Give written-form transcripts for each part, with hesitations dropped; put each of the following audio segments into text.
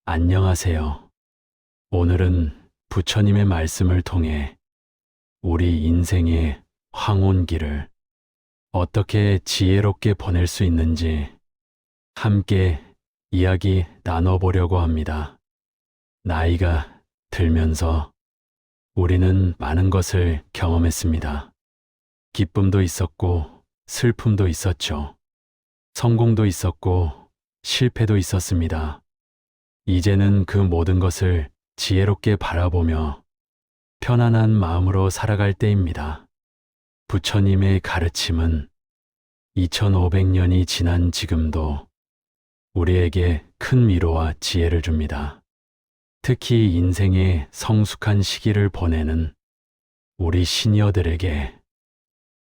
안녕하세요. 오늘은 부처님의 말씀을 통해 우리 인생의 황혼기를 어떻게 지혜롭게 보낼 수 있는지 함께 이야기 나눠보려고 합니다. 나이가 들면서 우리는 많은 것을 경험했습니다. 기쁨도 있었고 슬픔도 있었죠. 성공도 있었고 실패도 있었습니다. 이제는 그 모든 것을 지혜롭게 바라보며 편안한 마음으로 살아갈 때입니다. 부처님의 가르침은 2500년이 지난 지금도 우리에게 큰 위로와 지혜를 줍니다. 특히 인생의 성숙한 시기를 보내는 우리 시니어들에게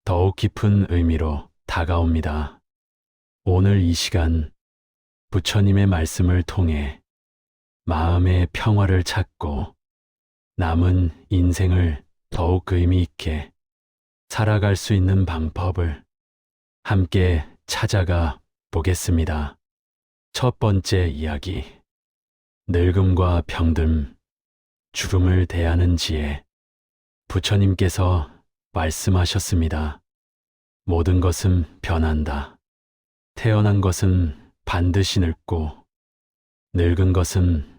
더욱 깊은 의미로 다가옵니다. 오늘 이 시간 부처님의 말씀을 통해 마음의 평화를 찾고 남은 인생을 더욱 의미 있게 살아갈 수 있는 방법을 함께 찾아가 보겠습니다. 첫 번째 이야기, 늙음과 병듦, 죽음을 대하는 지혜. 부처님께서 말씀하셨습니다. 모든 것은 변한다. 태어난 것은 반드시 늙고 늙은 것은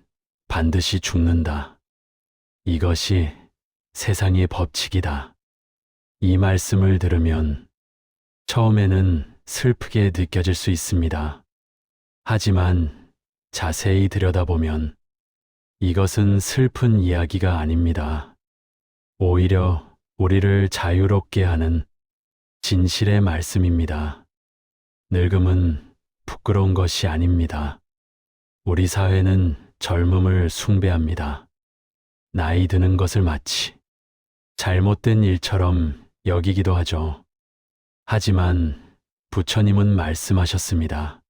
반드시 죽는다. 이것이 세상의 법칙이다. 이 말씀을 들으면 처음에는 슬프게 느껴질 수 있습니다. 하지만 자세히 들여다보면 이것은 슬픈 이야기가 아닙니다. 오히려 우리를 자유롭게 하는 진실의 말씀입니다. 늙음은 부끄러운 것이 아닙니다. 우리 사회는 젊음을 숭배합니다. 나이 드는 것을 마치 잘못된 일처럼 여기기도 하죠. 하지만 부처님은 말씀하셨습니다.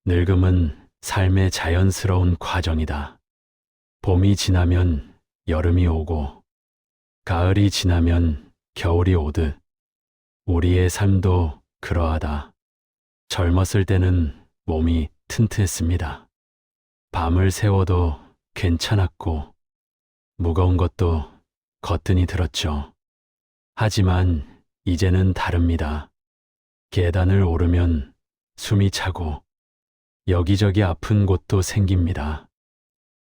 늙음은 삶의 자연스러운 과정이다. 봄이 지나면 여름이 오고 가을이 지나면 겨울이 오듯 우리의 삶도 그러하다. 젊었을 때는 몸이 튼튼했습니다. 밤을 새워도 괜찮았고 무거운 것도 거뜬히 들었죠. 하지만 이제는 다릅니다. 계단을 오르면 숨이 차고 여기저기 아픈 곳도 생깁니다.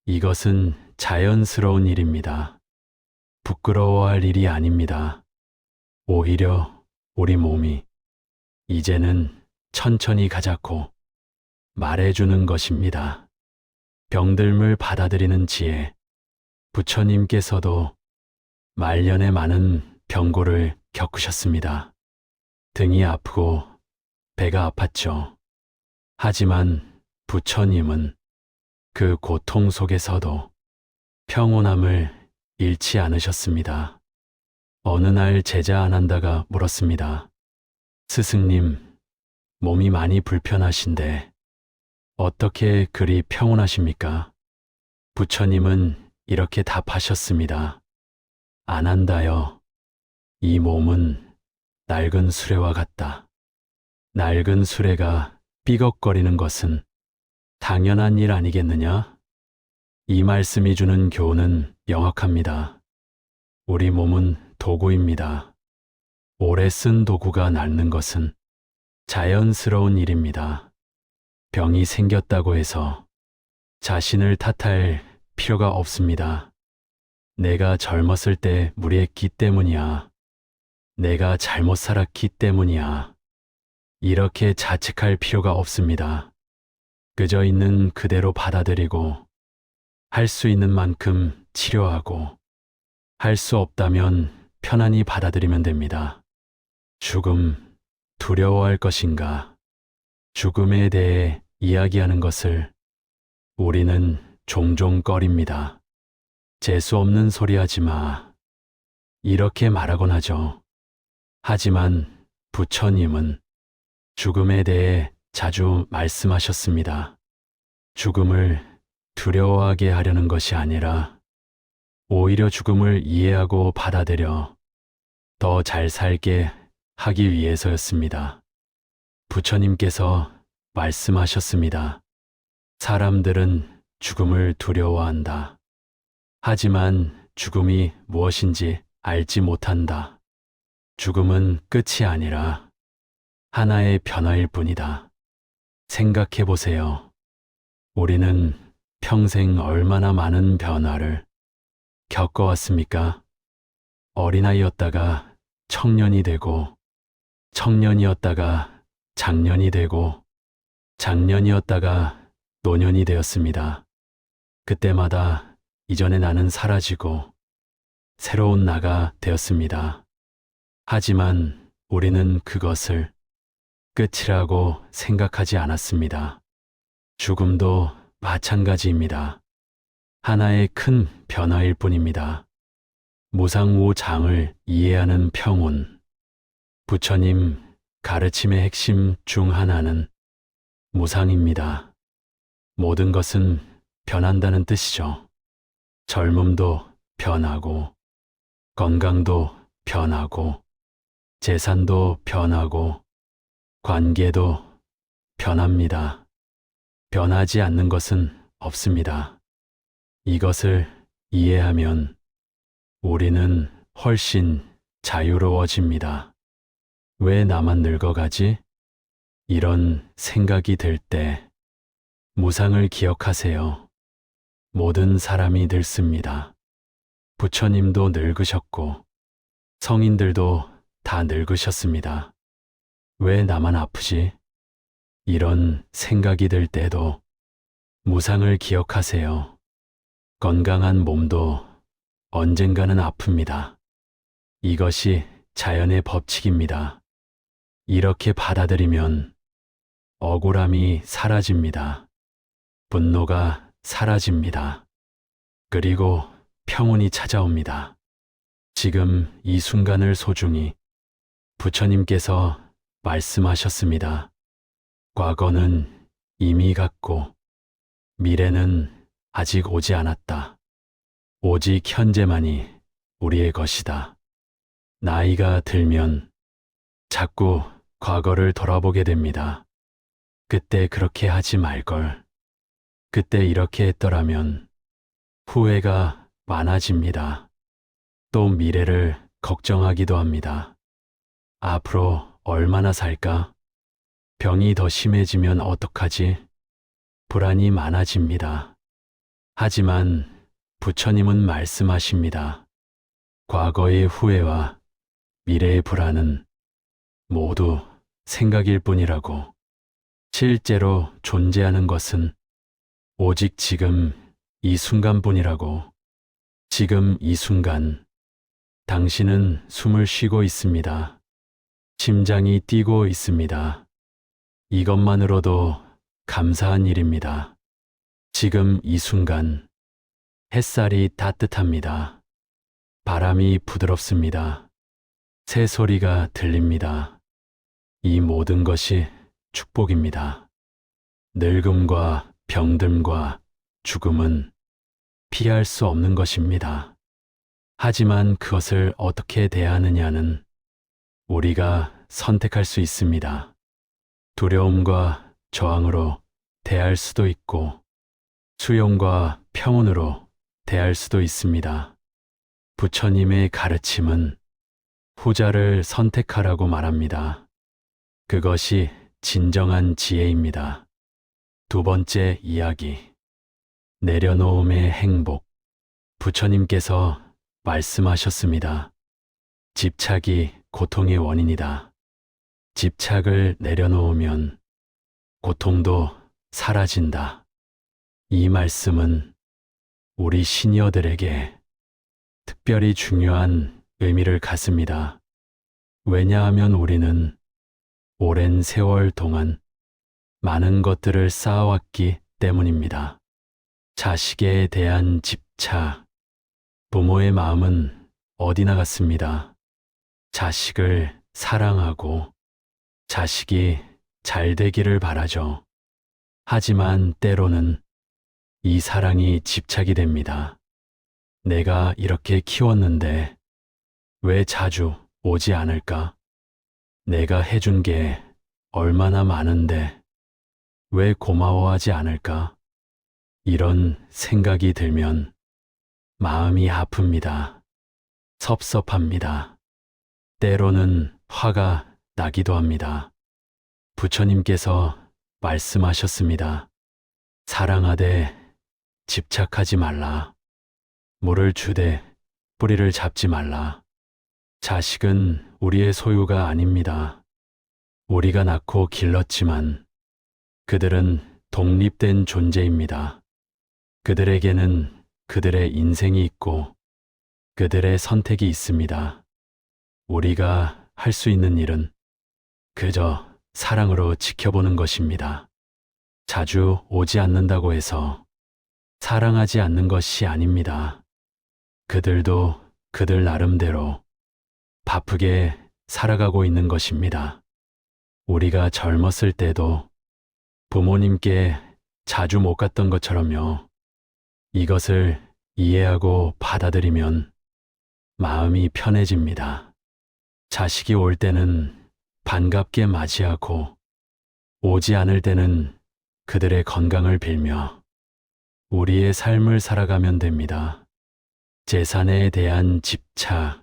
이것은 자연스러운 일입니다. 부끄러워할 일이 아닙니다. 오히려 우리 몸이 이제는 천천히 가자고 말해주는 것입니다. 병듦을 받아들이는 지혜. 부처님께서도 말년에 많은 병고를 겪으셨습니다. 등이 아프고 배가 아팠죠. 하지만 부처님은 그 고통 속에서도 평온함을 잃지 않으셨습니다. 어느 날 제자 아난다가 물었습니다. 스승님, 몸이 많이 불편하신데 어떻게 그리 평온하십니까? 부처님은 이렇게 답하셨습니다. 아난다여, 이 몸은 낡은 수레와 같다. 낡은 수레가 삐걱거리는 것은 당연한 일 아니겠느냐? 이 말씀이 주는 교훈은 명확합니다. 우리 몸은 도구입니다. 오래 쓴 도구가 낡는 것은 자연스러운 일입니다. 병이 생겼다고 해서 자신을 탓할 필요가 없습니다. 내가 젊었을 때 무리했기 때문이야. 내가 잘못 살았기 때문이야. 이렇게 자책할 필요가 없습니다. 그저 있는 그대로 받아들이고 할 수 있는 만큼 치료하고 할 수 없다면 편안히 받아들이면 됩니다. 죽음, 두려워할 것인가? 죽음에 대해 이야기하는 것을 우리는 종종 꺼립니다. 재수 없는 소리 하지 마. 이렇게 말하곤 하죠. 하지만 부처님은 죽음에 대해 자주 말씀하셨습니다. 죽음을 두려워하게 하려는 것이 아니라 오히려 죽음을 이해하고 받아들여 더 잘 살게 하기 위해서였습니다. 부처님께서 말씀하셨습니다. 사람들은 죽음을 두려워한다. 하지만 죽음이 무엇인지 알지 못한다. 죽음은 끝이 아니라 하나의 변화일 뿐이다. 생각해 보세요. 우리는 평생 얼마나 많은 변화를 겪어왔습니까? 어린아이였다가 청년이 되고, 청년이었다가 장년이 되고, 장년이었다가 노년이 되었습니다. 그때마다 이전의 나는 사라지고 새로운 나가 되었습니다. 하지만 우리는 그것을 끝이라고 생각하지 않았습니다. 죽음도 마찬가지입니다. 하나의 큰 변화일 뿐입니다. 무상무장을 이해하는 평온. 부처님 가르침의 핵심 중 하나는 무상입니다. 모든 것은 변한다는 뜻이죠. 젊음도 변하고, 건강도 변하고, 재산도 변하고, 관계도 변합니다. 변하지 않는 것은 없습니다. 이것을 이해하면 우리는 훨씬 자유로워집니다. 왜 나만 늙어가지? 이런 생각이 들 때 무상을 기억하세요. 모든 사람이 늙습니다. 부처님도 늙으셨고 성인들도 다 늙으셨습니다. 왜 나만 아프지? 이런 생각이 들 때도 무상을 기억하세요. 건강한 몸도 언젠가는 아픕니다. 이것이 자연의 법칙입니다. 이렇게 받아들이면 억울함이 사라집니다. 분노가 사라집니다. 그리고 평온이 찾아옵니다. 지금 이 순간을 소중히 부처님께서 말씀하셨습니다. 과거는 이미 갔고 미래는 아직 오지 않았다. 오직 현재만이 우리의 것이다. 나이가 들면 자꾸 과거를 돌아보게 됩니다. 그때 그렇게 하지 말걸. 그때 이렇게 했더라면 후회가 많아집니다. 또 미래를 걱정하기도 합니다. 앞으로 얼마나 살까? 병이 더 심해지면 어떡하지? 불안이 많아집니다. 하지만 부처님은 말씀하십니다. 과거의 후회와 미래의 불안은 모두 생각일 뿐이라고. 실제로 존재하는 것은 오직 지금 이 순간뿐이라고. 지금 이 순간 당신은 숨을 쉬고 있습니다. 심장이 뛰고 있습니다. 이것만으로도 감사한 일입니다. 지금 이 순간 햇살이 따뜻합니다. 바람이 부드럽습니다. 새소리가 들립니다. 이 모든 것이 축복입니다. 늙음과 병듦과 죽음은 피할 수 없는 것입니다. 하지만 그것을 어떻게 대하느냐는 우리가 선택할 수 있습니다. 두려움과 저항으로 대할 수도 있고 수용과 평온으로 대할 수도 있습니다. 부처님의 가르침은 후자를 선택하라고 말합니다. 그것이 진정한 지혜입니다. 두 번째 이야기. 내려놓음의 행복. 부처님께서 말씀하셨습니다. 집착이 고통의 원인이다. 집착을 내려놓으면 고통도 사라진다. 이 말씀은 우리 시니어들에게 특별히 중요한 의미를 갖습니다. 왜냐하면 우리는 오랜 세월 동안 많은 것들을 쌓아왔기 때문입니다. 자식에 대한 집착. 부모의 마음은 어디나 같습니다. 자식을 사랑하고 자식이 잘 되기를 바라죠. 하지만 때로는 이 사랑이 집착이 됩니다. 내가 이렇게 키웠는데 왜 자주 오지 않을까? 내가 해준 게 얼마나 많은데 왜 고마워하지 않을까? 이런 생각이 들면 마음이 아픕니다. 섭섭합니다. 때로는 화가 나기도 합니다. 부처님께서 말씀하셨습니다. 사랑하되 집착하지 말라. 물을 주되 뿌리를 잡지 말라. 자식은 우리의 소유가 아닙니다. 우리가 낳고 길렀지만 그들은 독립된 존재입니다. 그들에게는 그들의 인생이 있고 그들의 선택이 있습니다. 우리가 할 수 있는 일은 그저 사랑으로 지켜보는 것입니다. 자주 오지 않는다고 해서 사랑하지 않는 것이 아닙니다. 그들도 그들 나름대로 바쁘게 살아가고 있는 것입니다. 우리가 젊었을 때도 부모님께 자주 못 갔던 것처럼요. 이것을 이해하고 받아들이면 마음이 편해집니다. 자식이 올 때는 반갑게 맞이하고 오지 않을 때는 그들의 건강을 빌며 우리의 삶을 살아가면 됩니다. 재산에 대한 집착,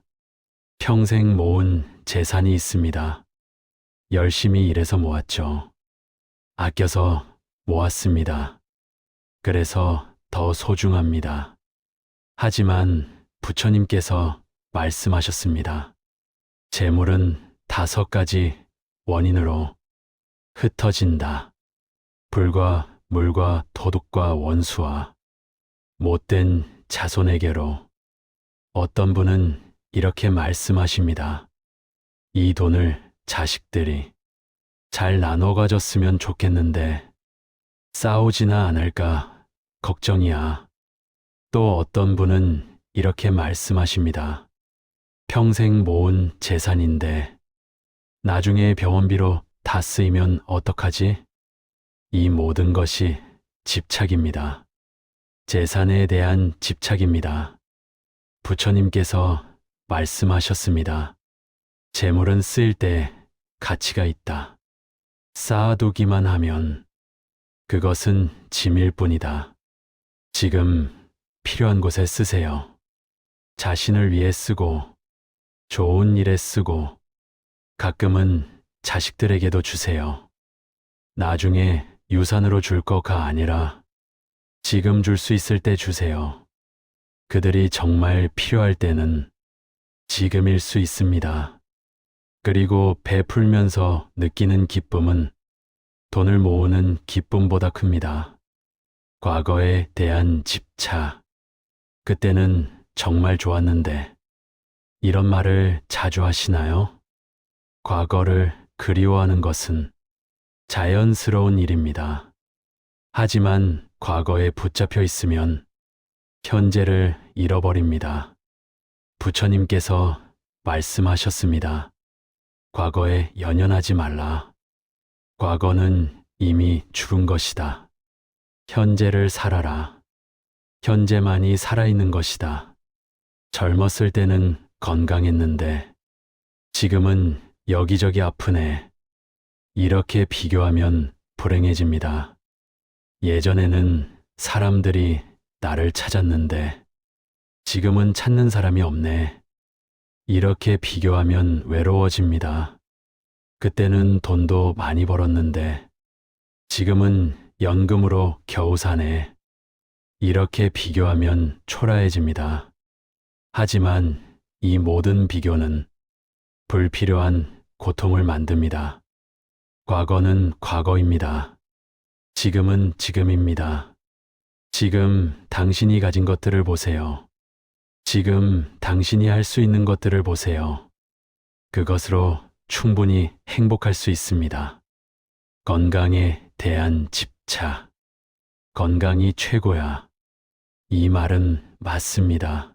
평생 모은 재산이 있습니다. 열심히 일해서 모았죠. 아껴서 모았습니다. 그래서 더 소중합니다. 하지만 부처님께서 말씀하셨습니다. 재물은 5가지 원인으로 흩어진다. 불과 물과 도둑과 원수와 못된 자손에게로. 어떤 분은 이렇게 말씀하십니다. 이 돈을 자식들이 잘 나눠 가졌으면 좋겠는데 싸우지나 않을까 걱정이야. 또 어떤 분은 이렇게 말씀하십니다. 평생 모은 재산인데 나중에 병원비로 다 쓰이면 어떡하지? 이 모든 것이 집착입니다. 재산에 대한 집착입니다. 부처님께서 말씀하셨습니다. 재물은 쓰일 때 가치가 있다. 쌓아두기만 하면 그것은 짐일 뿐이다. 지금 필요한 곳에 쓰세요. 자신을 위해 쓰고 좋은 일에 쓰고 가끔은 자식들에게도 주세요. 나중에 유산으로 줄 거가 아니라 지금 줄 수 있을 때 주세요. 그들이 정말 필요할 때는 지금일 수 있습니다. 그리고 베풀면서 느끼는 기쁨은 돈을 모으는 기쁨보다 큽니다. 과거에 대한 집착. 그때는 정말 좋았는데 이런 말을 자주 하시나요? 과거를 그리워하는 것은 자연스러운 일입니다. 하지만 과거에 붙잡혀 있으면 현재를 잃어버립니다. 부처님께서 말씀하셨습니다. 과거에 연연하지 말라. 과거는 이미 죽은 것이다. 현재를 살아라. 현재만이 살아있는 것이다. 젊었을 때는 건강했는데 지금은 여기저기 아프네. 이렇게 비교하면 불행해집니다. 예전에는 사람들이 나를 찾았는데 지금은 찾는 사람이 없네. 이렇게 비교하면 외로워집니다. 그때는 돈도 많이 벌었는데 지금은 연금으로 겨우 사네. 이렇게 비교하면 초라해집니다. 하지만 이 모든 비교는 불필요한 고통을 만듭니다. 과거는 과거입니다. 지금은 지금입니다. 지금 당신이 가진 것들을 보세요. 지금 당신이 할 수 있는 것들을 보세요. 그것으로 충분히 행복할 수 있습니다. 건강에 대한 집착. 건강이 최고야. 이 말은 맞습니다.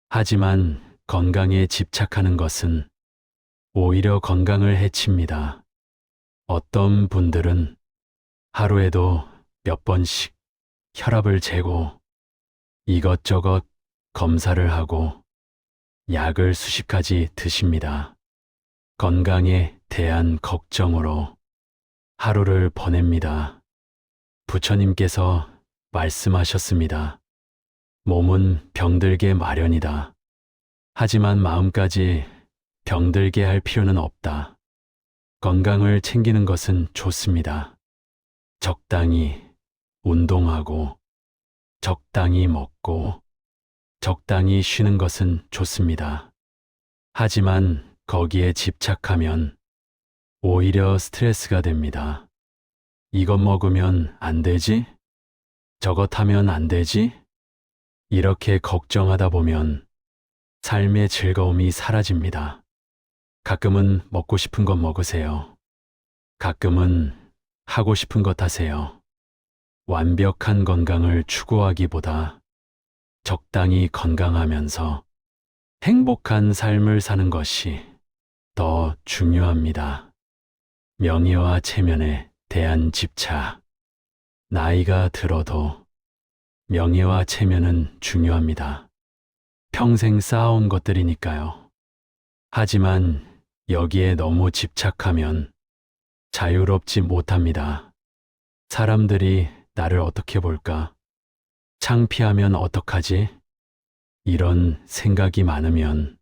하지만 건강에 집착하는 것은 오히려 건강을 해칩니다. 어떤 분들은 하루에도 몇 번씩 혈압을 재고 이것저것 검사를 하고 약을 수십 가지 드십니다. 건강에 대한 걱정으로 하루를 보냅니다. 부처님께서 말씀하셨습니다. 몸은 병들게 마련이다. 하지만 마음까지 병들게 할 필요는 없다. 건강을 챙기는 것은 좋습니다. 적당히 운동하고, 적당히 먹고, 적당히 쉬는 것은 좋습니다. 하지만 거기에 집착하면 오히려 스트레스가 됩니다. 이것 먹으면 안 되지? 저것 하면 안 되지? 이렇게 걱정하다 보면 삶의 즐거움이 사라집니다. 가끔은 먹고 싶은 것 먹으세요. 가끔은 하고 싶은 것 하세요. 완벽한 건강을 추구하기보다 적당히 건강하면서 행복한 삶을 사는 것이 더 중요합니다. 명예와 체면에 대한 집착. 나이가 들어도 명예와 체면은 중요합니다. 평생 쌓아온 것들이니까요. 하지만 여기에 너무 집착하면 자유롭지 못합니다. 사람들이 나를 어떻게 볼까? 창피하면 어떡하지? 이런 생각이 많으면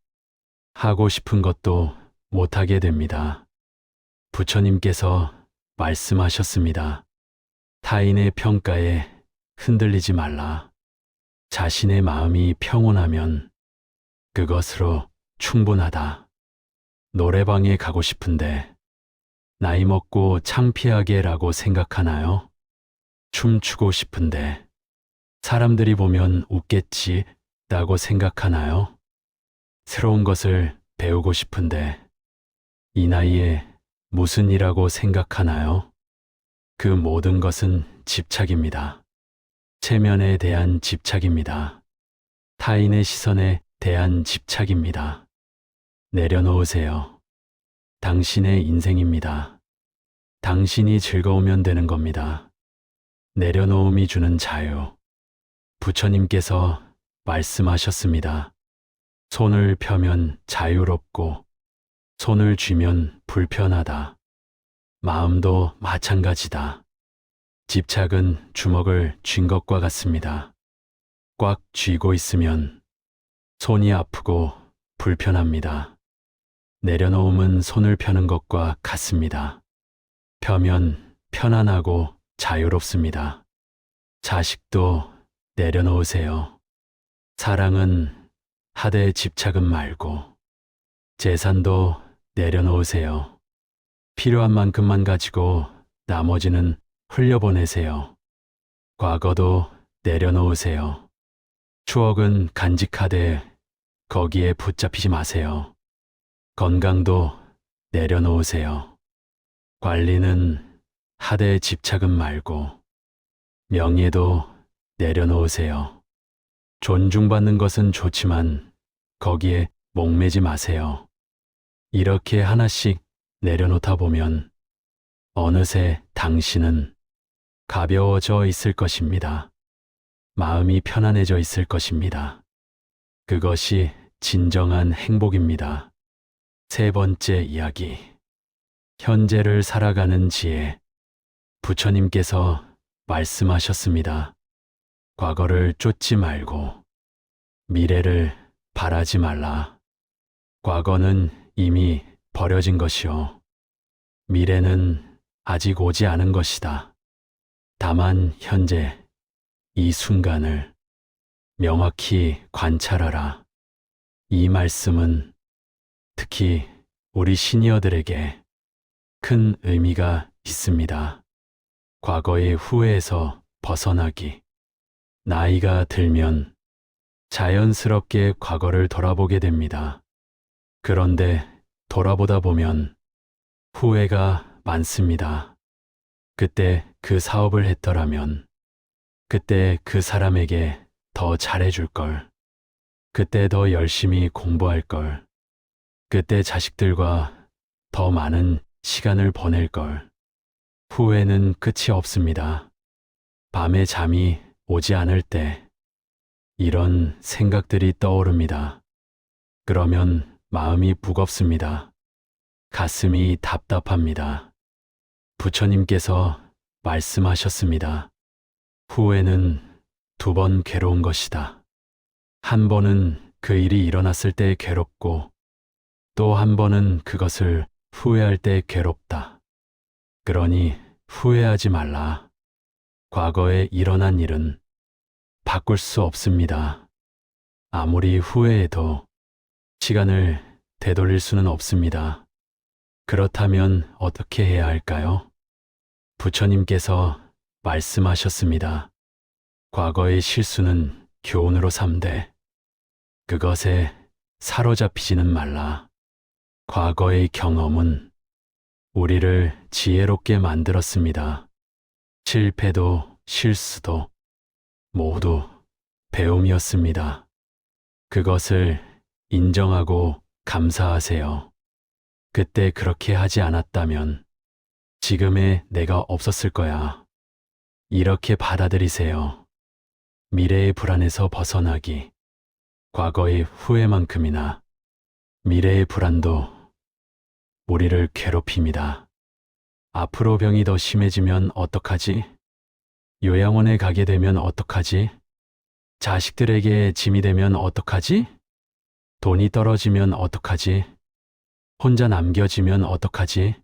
하고 싶은 것도 못하게 됩니다. 부처님께서 말씀하셨습니다. 타인의 평가에 흔들리지 말라. 자신의 마음이 평온하면 그것으로 충분하다. 노래방에 가고 싶은데 나이 먹고 창피하게라고 생각하나요? 춤추고 싶은데 사람들이 보면 웃겠지 라고 생각하나요? 새로운 것을 배우고 싶은데 이 나이에 무슨 일하고 생각하나요? 그 모든 것은 집착입니다. 체면에 대한 집착입니다. 타인의 시선에 대한 집착입니다. 내려놓으세요. 당신의 인생입니다. 당신이 즐거우면 되는 겁니다. 내려놓음이 주는 자유. 부처님께서 말씀하셨습니다. 손을 펴면 자유롭고 손을 쥐면 불편하다. 마음도 마찬가지다. 집착은 주먹을 쥔 것과 같습니다. 꽉 쥐고 있으면 손이 아프고 불편합니다. 내려놓음은 손을 펴는 것과 같습니다. 펴면 편안하고 자유롭습니다. 자식도 내려놓으세요. 사랑은 하되 집착은 말고, 재산도 내려놓으세요. 필요한 만큼만 가지고 나머지는 흘려보내세요. 과거도 내려놓으세요. 추억은 간직하되 거기에 붙잡히지 마세요. 건강도 내려놓으세요. 관리는 하되 집착은 말고, 명예도 내려놓으세요. 존중받는 것은 좋지만 거기에 목매지 마세요. 이렇게 하나씩 내려놓다 보면 어느새 당신은 가벼워져 있을 것입니다. 마음이 편안해져 있을 것입니다. 그것이 진정한 행복입니다. 세 번째 이야기. 현재를 살아가는 지혜. 부처님께서 말씀하셨습니다. 과거를 쫓지 말고 미래를 바라지 말라. 과거는 이미 버려진 것이요. 미래는 아직 오지 않은 것이다. 다만 현재 이 순간을 명확히 관찰하라. 이 말씀은 특히 우리 시니어들에게 큰 의미가 있습니다. 과거의 후회에서 벗어나기. 나이가 들면 자연스럽게 과거를 돌아보게 됩니다. 그런데 돌아보다 보면 후회가 많습니다. 그때 그 사업을 했더라면, 그때 그 사람에게 더 잘해줄 걸, 그때 더 열심히 공부할 걸, 그때 자식들과 더 많은 시간을 보낼 걸. 후회는 끝이 없습니다. 밤에 잠이 오지 않을 때 이런 생각들이 떠오릅니다. 그러면 마음이 무겁습니다. 가슴이 답답합니다. 부처님께서 말씀하셨습니다. 후회는 두 번 괴로운 것이다. 한 번은 그 일이 일어났을 때 괴롭고 또 한 번은 그것을 후회할 때 괴롭다. 그러니 후회하지 말라. 과거에 일어난 일은 바꿀 수 없습니다. 아무리 후회해도 시간을 되돌릴 수는 없습니다. 그렇다면 어떻게 해야 할까요? 부처님께서 말씀하셨습니다. 과거의 실수는 교훈으로 삼되 그것에 사로잡히지는 말라. 과거의 경험은 우리를 지혜롭게 만들었습니다. 실패도 실수도 모두 배움이었습니다. 그것을 인정하고 감사하세요. 그때 그렇게 하지 않았다면 지금의 내가 없었을 거야. 이렇게 받아들이세요. 미래의 불안에서 벗어나기. 과거의 후회만큼이나 미래의 불안도 우리를 괴롭힙니다. 앞으로 병이 더 심해지면 어떡하지? 요양원에 가게 되면 어떡하지? 자식들에게 짐이 되면 어떡하지? 돈이 떨어지면 어떡하지? 혼자 남겨지면 어떡하지?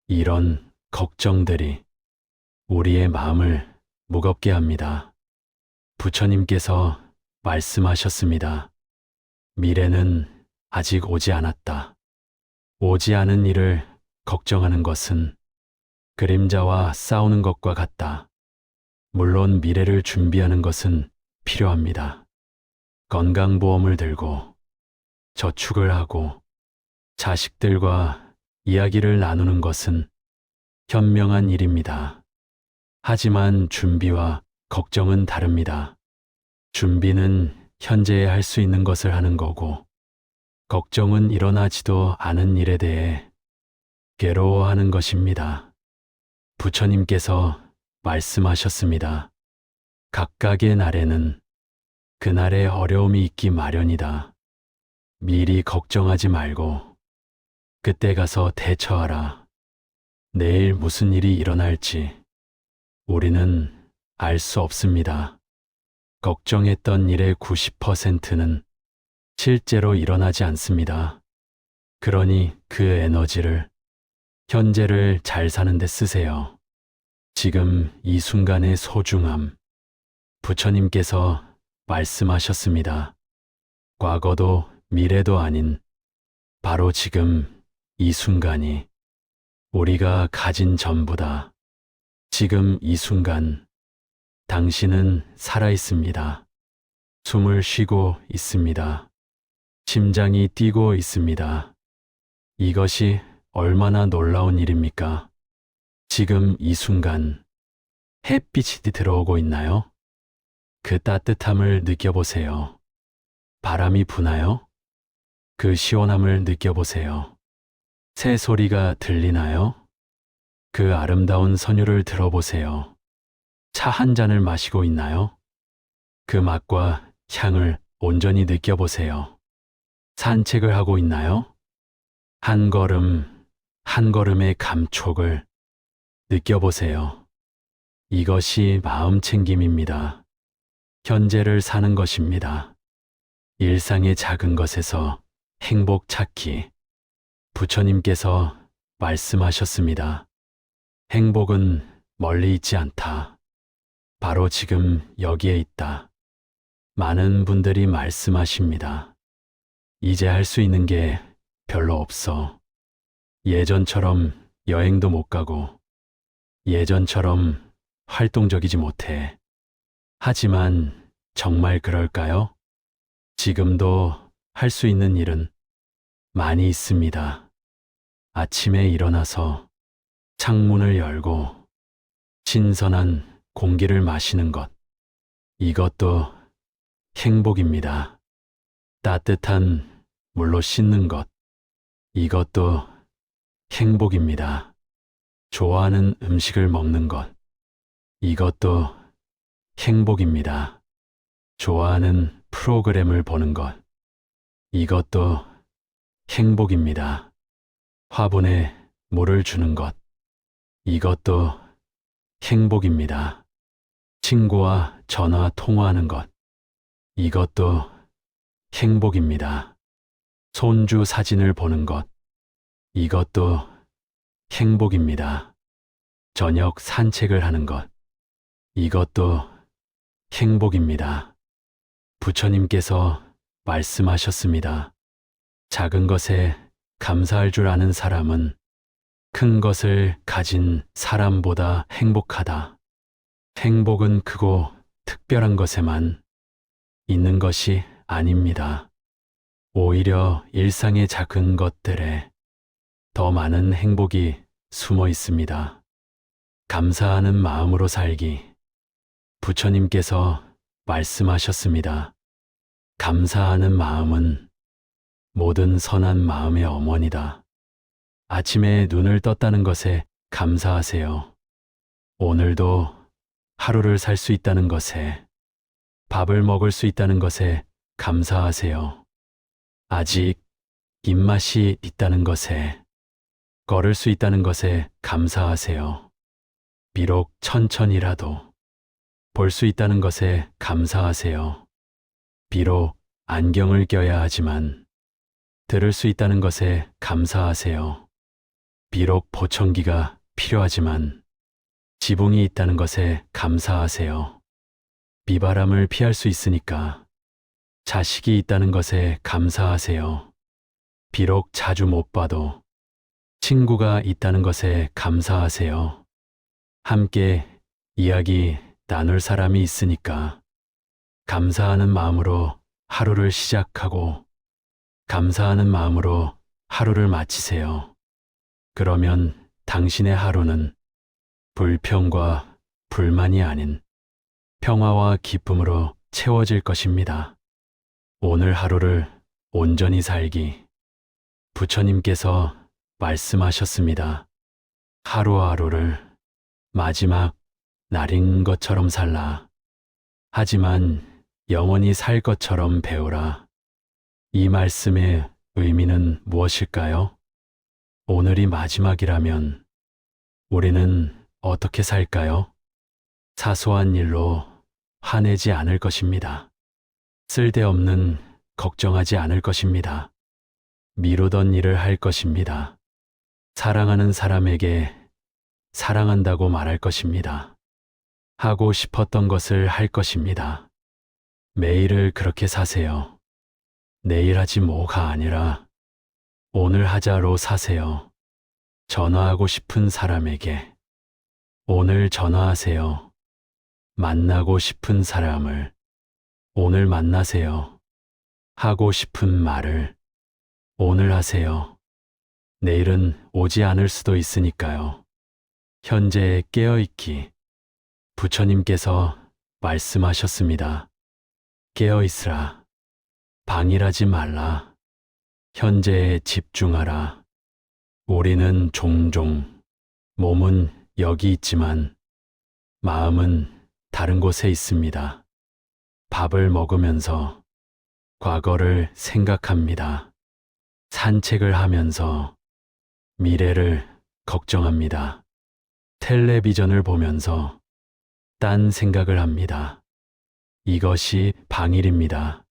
이런 걱정들이 우리의 마음을 무겁게 합니다. 부처님께서 말씀하셨습니다. 미래는 아직 오지 않았다. 오지 않은 일을 걱정하는 것은 그림자와 싸우는 것과 같다. 물론 미래를 준비하는 것은 필요합니다. 건강보험을 들고 저축을 하고 자식들과 이야기를 나누는 것은 현명한 일입니다. 하지만 준비와 걱정은 다릅니다. 준비는 현재에 할 수 있는 것을 하는 거고, 걱정은 일어나지도 않은 일에 대해 괴로워하는 것입니다. 부처님께서 말씀하셨습니다. 각각의 날에는 그날의 어려움이 있기 마련이다. 미리 걱정하지 말고 그때 가서 대처하라. 내일 무슨 일이 일어날지 우리는 알 수 없습니다. 걱정했던 일의 90%는 실제로 일어나지 않습니다. 그러니 그 에너지를 현재를 잘 사는 데 쓰세요. 지금 이 순간의 소중함, 부처님께서 말씀하셨습니다. 과거도 미래도 아닌 바로 지금 이 순간이 우리가 가진 전부다. 지금 이 순간 당신은 살아 있습니다. 숨을 쉬고 있습니다. 심장이 뛰고 있습니다. 이것이 얼마나 놀라운 일입니까? 지금 이 순간 햇빛이 들어오고 있나요? 그 따뜻함을 느껴보세요. 바람이 부나요? 그 시원함을 느껴보세요. 새 소리가 들리나요? 그 아름다운 선율을 들어보세요. 차 한 잔을 마시고 있나요? 그 맛과 향을 온전히 느껴보세요. 산책을 하고 있나요? 한 걸음, 한 걸음의 감촉을 느껴보세요. 이것이 마음 챙김입니다. 현재를 사는 것입니다. 일상의 작은 것에서 행복 찾기. 부처님께서 말씀하셨습니다. 행복은 멀리 있지 않다. 바로 지금 여기에 있다. 많은 분들이 말씀하십니다. 이제 할 수 있는 게 별로 없어. 예전처럼 여행도 못 가고, 예전처럼 활동적이지 못해. 하지만 정말 그럴까요? 지금도 할 수 있는 일은 많이 있습니다. 아침에 일어나서 창문을 열고 신선한 공기를 마시는 것. 이것도 행복입니다. 따뜻한 물로 씻는 것. 이것도 행복입니다. 좋아하는 음식을 먹는 것. 이것도 행복입니다. 좋아하는 프로그램을 보는 것. 이것도 행복입니다. 화분에 물을 주는 것. 이것도 행복입니다. 친구와 전화 통화하는 것. 이것도 행복입니다. 손주 사진을 보는 것. 이것도 행복입니다. 저녁 산책을 하는 것. 이것도 행복입니다. 부처님께서 말씀하셨습니다. 작은 것에 감사할 줄 아는 사람은 큰 것을 가진 사람보다 행복하다. 행복은 크고 특별한 것에만 있는 것이 아닙니다. 오히려 일상의 작은 것들에 더 많은 행복이 숨어 있습니다. 감사하는 마음으로 살기. 부처님께서 말씀하셨습니다. 감사하는 마음은 모든 선한 마음의 어머니다. 아침에 눈을 떴다는 것에 감사하세요. 오늘도 하루를 살 수 있다는 것에, 밥을 먹을 수 있다는 것에 감사하세요. 아직 입맛이 있다는 것에, 걸을 수 있다는 것에 감사하세요. 비록 천천히라도 볼 수 있다는 것에 감사하세요. 비록 안경을 껴야 하지만 들을 수 있다는 것에 감사하세요. 비록 보청기가 필요하지만 지붕이 있다는 것에 감사하세요. 비바람을 피할 수 있으니까 자식이 있다는 것에 감사하세요. 비록 자주 못 봐도 친구가 있다는 것에 감사하세요. 함께 이야기 나눌 사람이 있으니까 감사하는 마음으로 하루를 시작하고 감사하는 마음으로 하루를 마치세요. 그러면 당신의 하루는 불평과 불만이 아닌 평화와 기쁨으로 채워질 것입니다. 오늘 하루를 온전히 살기. 부처님께서 말씀하셨습니다. 하루하루를 마지막 날인 것처럼 살라. 하지만 영원히 살 것처럼 배우라. 이 말씀의 의미는 무엇일까요? 오늘이 마지막이라면 우리는 어떻게 살까요? 사소한 일로 화내지 않을 것입니다. 쓸데없는 걱정하지 않을 것입니다. 미루던 일을 할 것입니다. 사랑하는 사람에게 사랑한다고 말할 것입니다. 하고 싶었던 것을 할 것입니다. 매일을 그렇게 사세요. 내일 하지 뭐가 아니라 오늘 하자로 사세요. 전화하고 싶은 사람에게 오늘 전화하세요. 만나고 싶은 사람을 오늘 만나세요. 하고 싶은 말을 오늘 하세요. 내일은 오지 않을 수도 있으니까요. 현재에 깨어있기. 부처님께서 말씀하셨습니다. 깨어있으라. 방일하지 말라. 현재에 집중하라. 우리는 종종 몸은 여기 있지만 마음은 다른 곳에 있습니다. 밥을 먹으면서 과거를 생각합니다. 산책을 하면서 미래를 걱정합니다. 텔레비전을 보면서 딴 생각을 합니다. 이것이 방일입니다.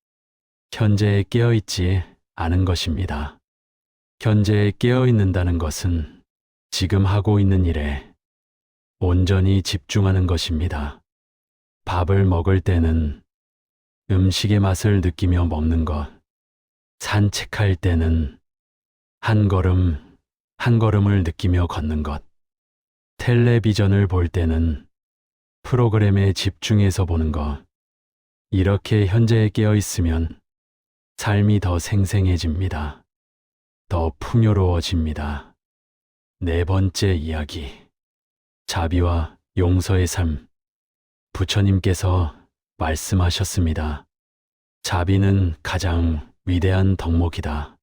현재에 깨어있지 않은 것입니다. 현재에 깨어있는다는 것은 지금 하고 있는 일에 온전히 집중하는 것입니다. 밥을 먹을 때는 음식의 맛을 느끼며 먹는 것, 산책할 때는 한 걸음 한 걸음을 느끼며 걷는 것, 텔레비전을 볼 때는 프로그램에 집중해서 보는 것, 이렇게 현재에 깨어 있으면 삶이 더 생생해집니다. 더 풍요로워집니다. 네 번째 이야기. 자비와 용서의 삶. 부처님께서 말씀하셨습니다. 자비는 가장 위대한 덕목이다.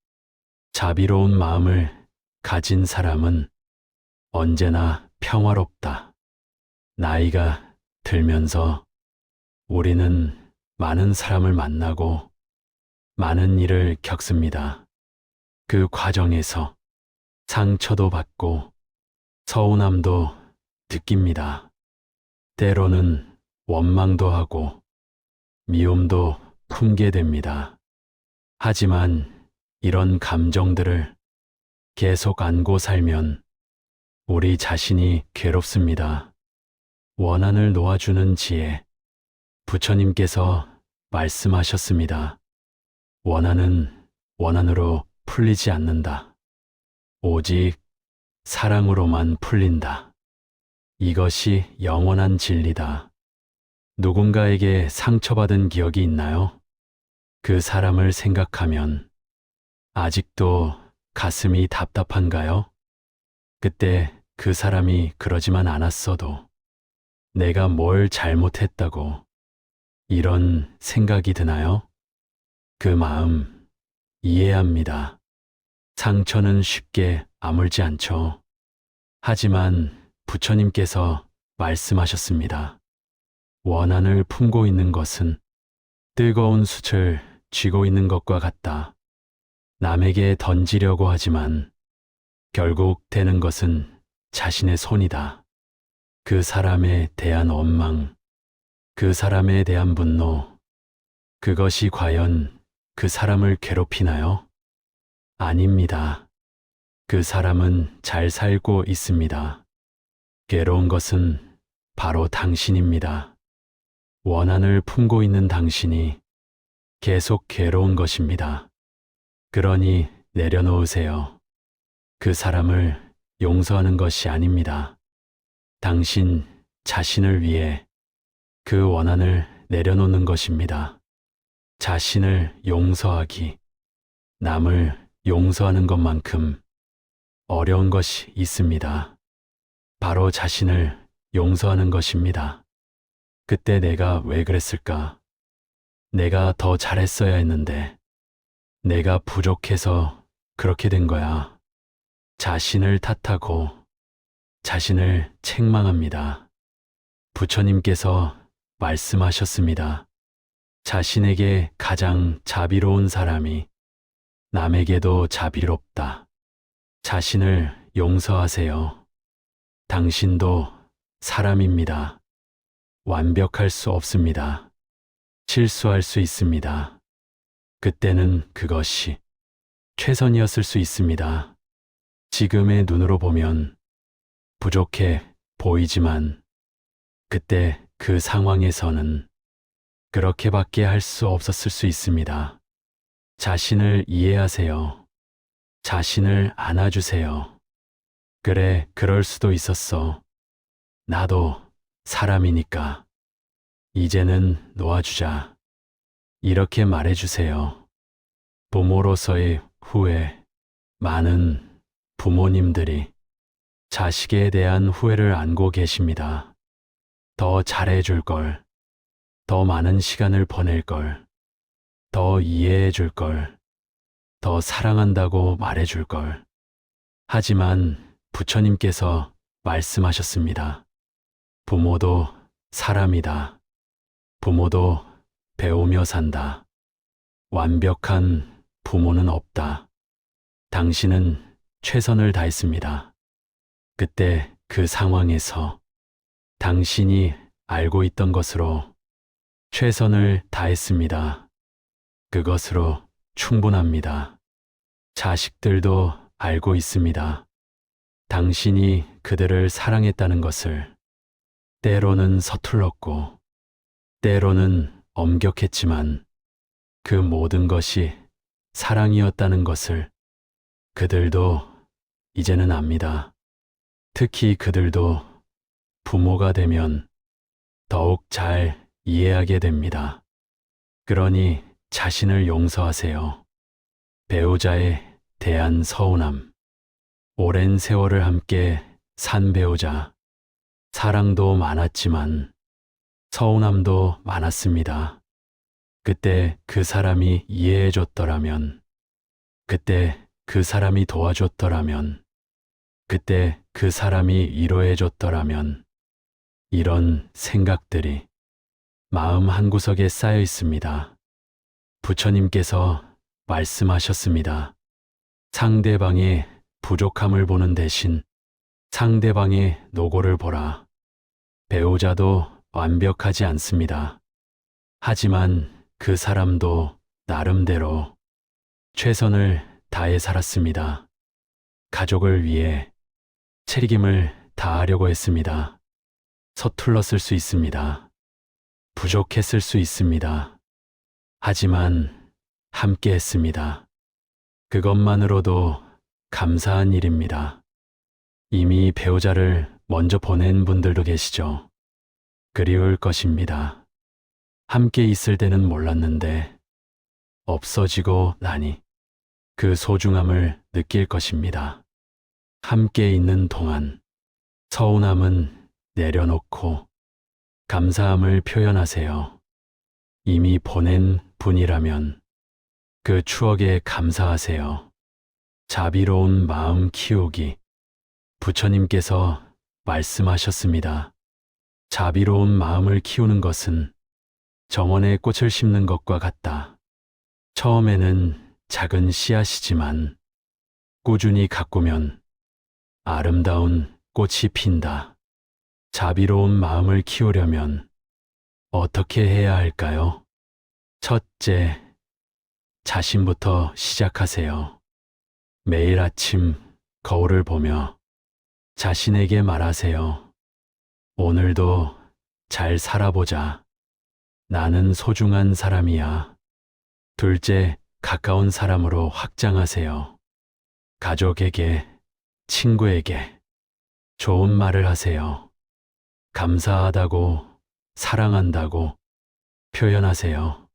자비로운 마음을 가진 사람은 언제나 평화롭다. 나이가 들면서 우리는 많은 사람을 만나고 많은 일을 겪습니다. 그 과정에서 상처도 받고 서운함도 느낍니다. 때로는 원망도 하고 미움도 품게 됩니다. 하지만 이런 감정들을 계속 안고 살면 우리 자신이 괴롭습니다. 원한을 놓아주는 지혜. 부처님께서 말씀하셨습니다. 원한은 원한으로 풀리지 않는다. 오직 사랑으로만 풀린다. 이것이 영원한 진리다. 누군가에게 상처받은 기억이 있나요? 그 사람을 생각하면 아직도 가슴이 답답한가요? 그때 그 사람이 그러지만 않았어도 내가 뭘 잘못했다고 이런 생각이 드나요? 그 마음 이해합니다. 상처는 쉽게 아물지 않죠. 하지만 부처님께서 말씀하셨습니다. 원한을 품고 있는 것은 뜨거운 숯을 쥐고 있는 것과 같다. 남에게 던지려고 하지만 결국 되는 것은 자신의 손이다. 그 사람에 대한 원망, 그 사람에 대한 분노, 그것이 과연 그 사람을 괴롭히나요? 아닙니다. 그 사람은 잘 살고 있습니다. 괴로운 것은 바로 당신입니다. 원한을 품고 있는 당신이 계속 괴로운 것입니다. 그러니 내려놓으세요. 그 사람을 용서하는 것이 아닙니다. 당신 자신을 위해 그 원한을 내려놓는 것입니다. 자신을 용서하기, 남을 용서하는 것만큼 어려운 것이 있습니다. 바로 자신을 용서하는 것입니다. 그때 내가 왜 그랬을까? 내가 더 잘했어야 했는데, 내가 부족해서 그렇게 된 거야. 자신을 탓하고 자신을 책망합니다. 부처님께서 말씀하셨습니다. 자신에게 가장 자비로운 사람이 남에게도 자비롭다. 자신을 용서하세요. 당신도 사람입니다. 완벽할 수 없습니다. 실수할 수 있습니다. 그때는 그것이 최선이었을 수 있습니다. 지금의 눈으로 보면 부족해 보이지만 그때 그 상황에서는 그렇게밖에 할 수 없었을 수 있습니다. 자신을 이해하세요. 자신을 안아주세요. 그래, 그럴 수도 있었어. 나도 사람이니까. 이제는 놓아주자. 이렇게 말해주세요. 부모로서의 후회. 많은 부모님들이 자식에 대한 후회를 안고 계십니다. 더 잘해줄 걸, 더 많은 시간을 보낼 걸, 더 이해해줄 걸, 더 사랑한다고 말해줄 걸. 하지만 부처님께서 말씀하셨습니다. 부모도 사람이다. 부모도 배우며 산다. 완벽한 부모는 없다. 당신은 최선을 다했습니다. 그때 그 상황에서 당신이 알고 있던 것으로 최선을 다했습니다. 그것으로 충분합니다. 자식들도 알고 있습니다. 당신이 그들을 사랑했다는 것을. 때로는 서툴렀고, 때로는 엄격했지만 그 모든 것이 사랑이었다는 것을 그들도 이제는 압니다. 특히 그들도 부모가 되면 더욱 잘 이해하게 됩니다. 그러니 자신을 용서하세요. 배우자에 대한 서운함. 오랜 세월을 함께 산 배우자. 사랑도 많았지만 서운함도 많았습니다. 그때 그 사람이 이해해줬더라면, 그때 그 사람이 도와줬더라면, 그때 그 사람이 위로해줬더라면, 이런 생각들이 마음 한구석에 쌓여 있습니다. 부처님께서 말씀하셨습니다. 상대방의 부족함을 보는 대신 상대방의 노고를 보라. 배우자도 완벽하지 않습니다. 하지만 그 사람도 나름대로 최선을 다해 살았습니다. 가족을 위해 책임을 다하려고 했습니다. 서툴렀을 수 있습니다. 부족했을 수 있습니다. 하지만 함께 했습니다. 그것만으로도 감사한 일입니다. 이미 배우자를 먼저 보낸 분들도 계시죠. 그리울 것입니다. 함께 있을 때는 몰랐는데 없어지고 나니 그 소중함을 느낄 것입니다. 함께 있는 동안 서운함은 내려놓고 감사함을 표현하세요. 이미 보낸 분이라면 그 추억에 감사하세요. 자비로운 마음 키우기. 부처님께서 말씀하셨습니다. 자비로운 마음을 키우는 것은 정원에 꽃을 심는 것과 같다. 처음에는 작은 씨앗이지만 꾸준히 가꾸면 아름다운 꽃이 핀다. 자비로운 마음을 키우려면 어떻게 해야 할까요? 첫째, 자신부터 시작하세요. 매일 아침 거울을 보며 자신에게 말하세요. 오늘도 잘 살아보자. 나는 소중한 사람이야. 둘째, 가까운 사람으로 확장하세요. 가족에게, 친구에게 좋은 말을 하세요. 감사하다고, 사랑한다고 표현하세요.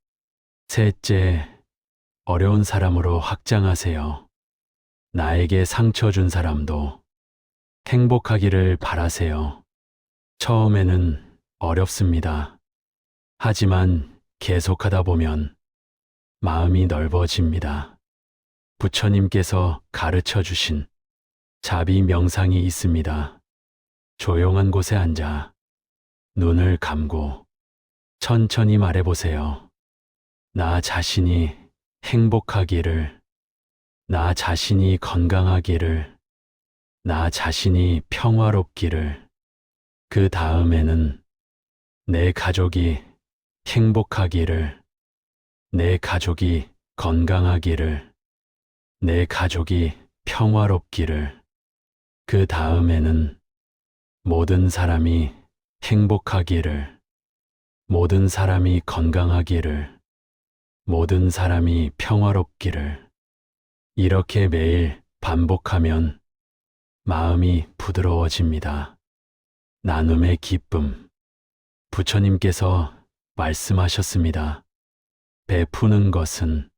셋째, 어려운 사람으로 확장하세요. 나에게 상처 준 사람도 행복하기를 바라세요. 처음에는 어렵습니다. 하지만 계속하다 보면 마음이 넓어집니다. 부처님께서 가르쳐 주신 자비 명상이 있습니다. 조용한 곳에 앉아 눈을 감고 천천히 말해보세요. 나 자신이 행복하기를, 나 자신이 건강하기를, 나 자신이 평화롭기를, 그 다음에는 내 가족이 행복하기를, 내 가족이 건강하기를, 내 가족이 평화롭기를, 그 다음에는 모든 사람이 행복하기를, 모든 사람이 건강하기를, 모든 사람이 평화롭기를. 이렇게 매일 반복하면 마음이 부드러워집니다. 나눔의 기쁨. 부처님께서 말씀하셨습니다. 베푸는 것은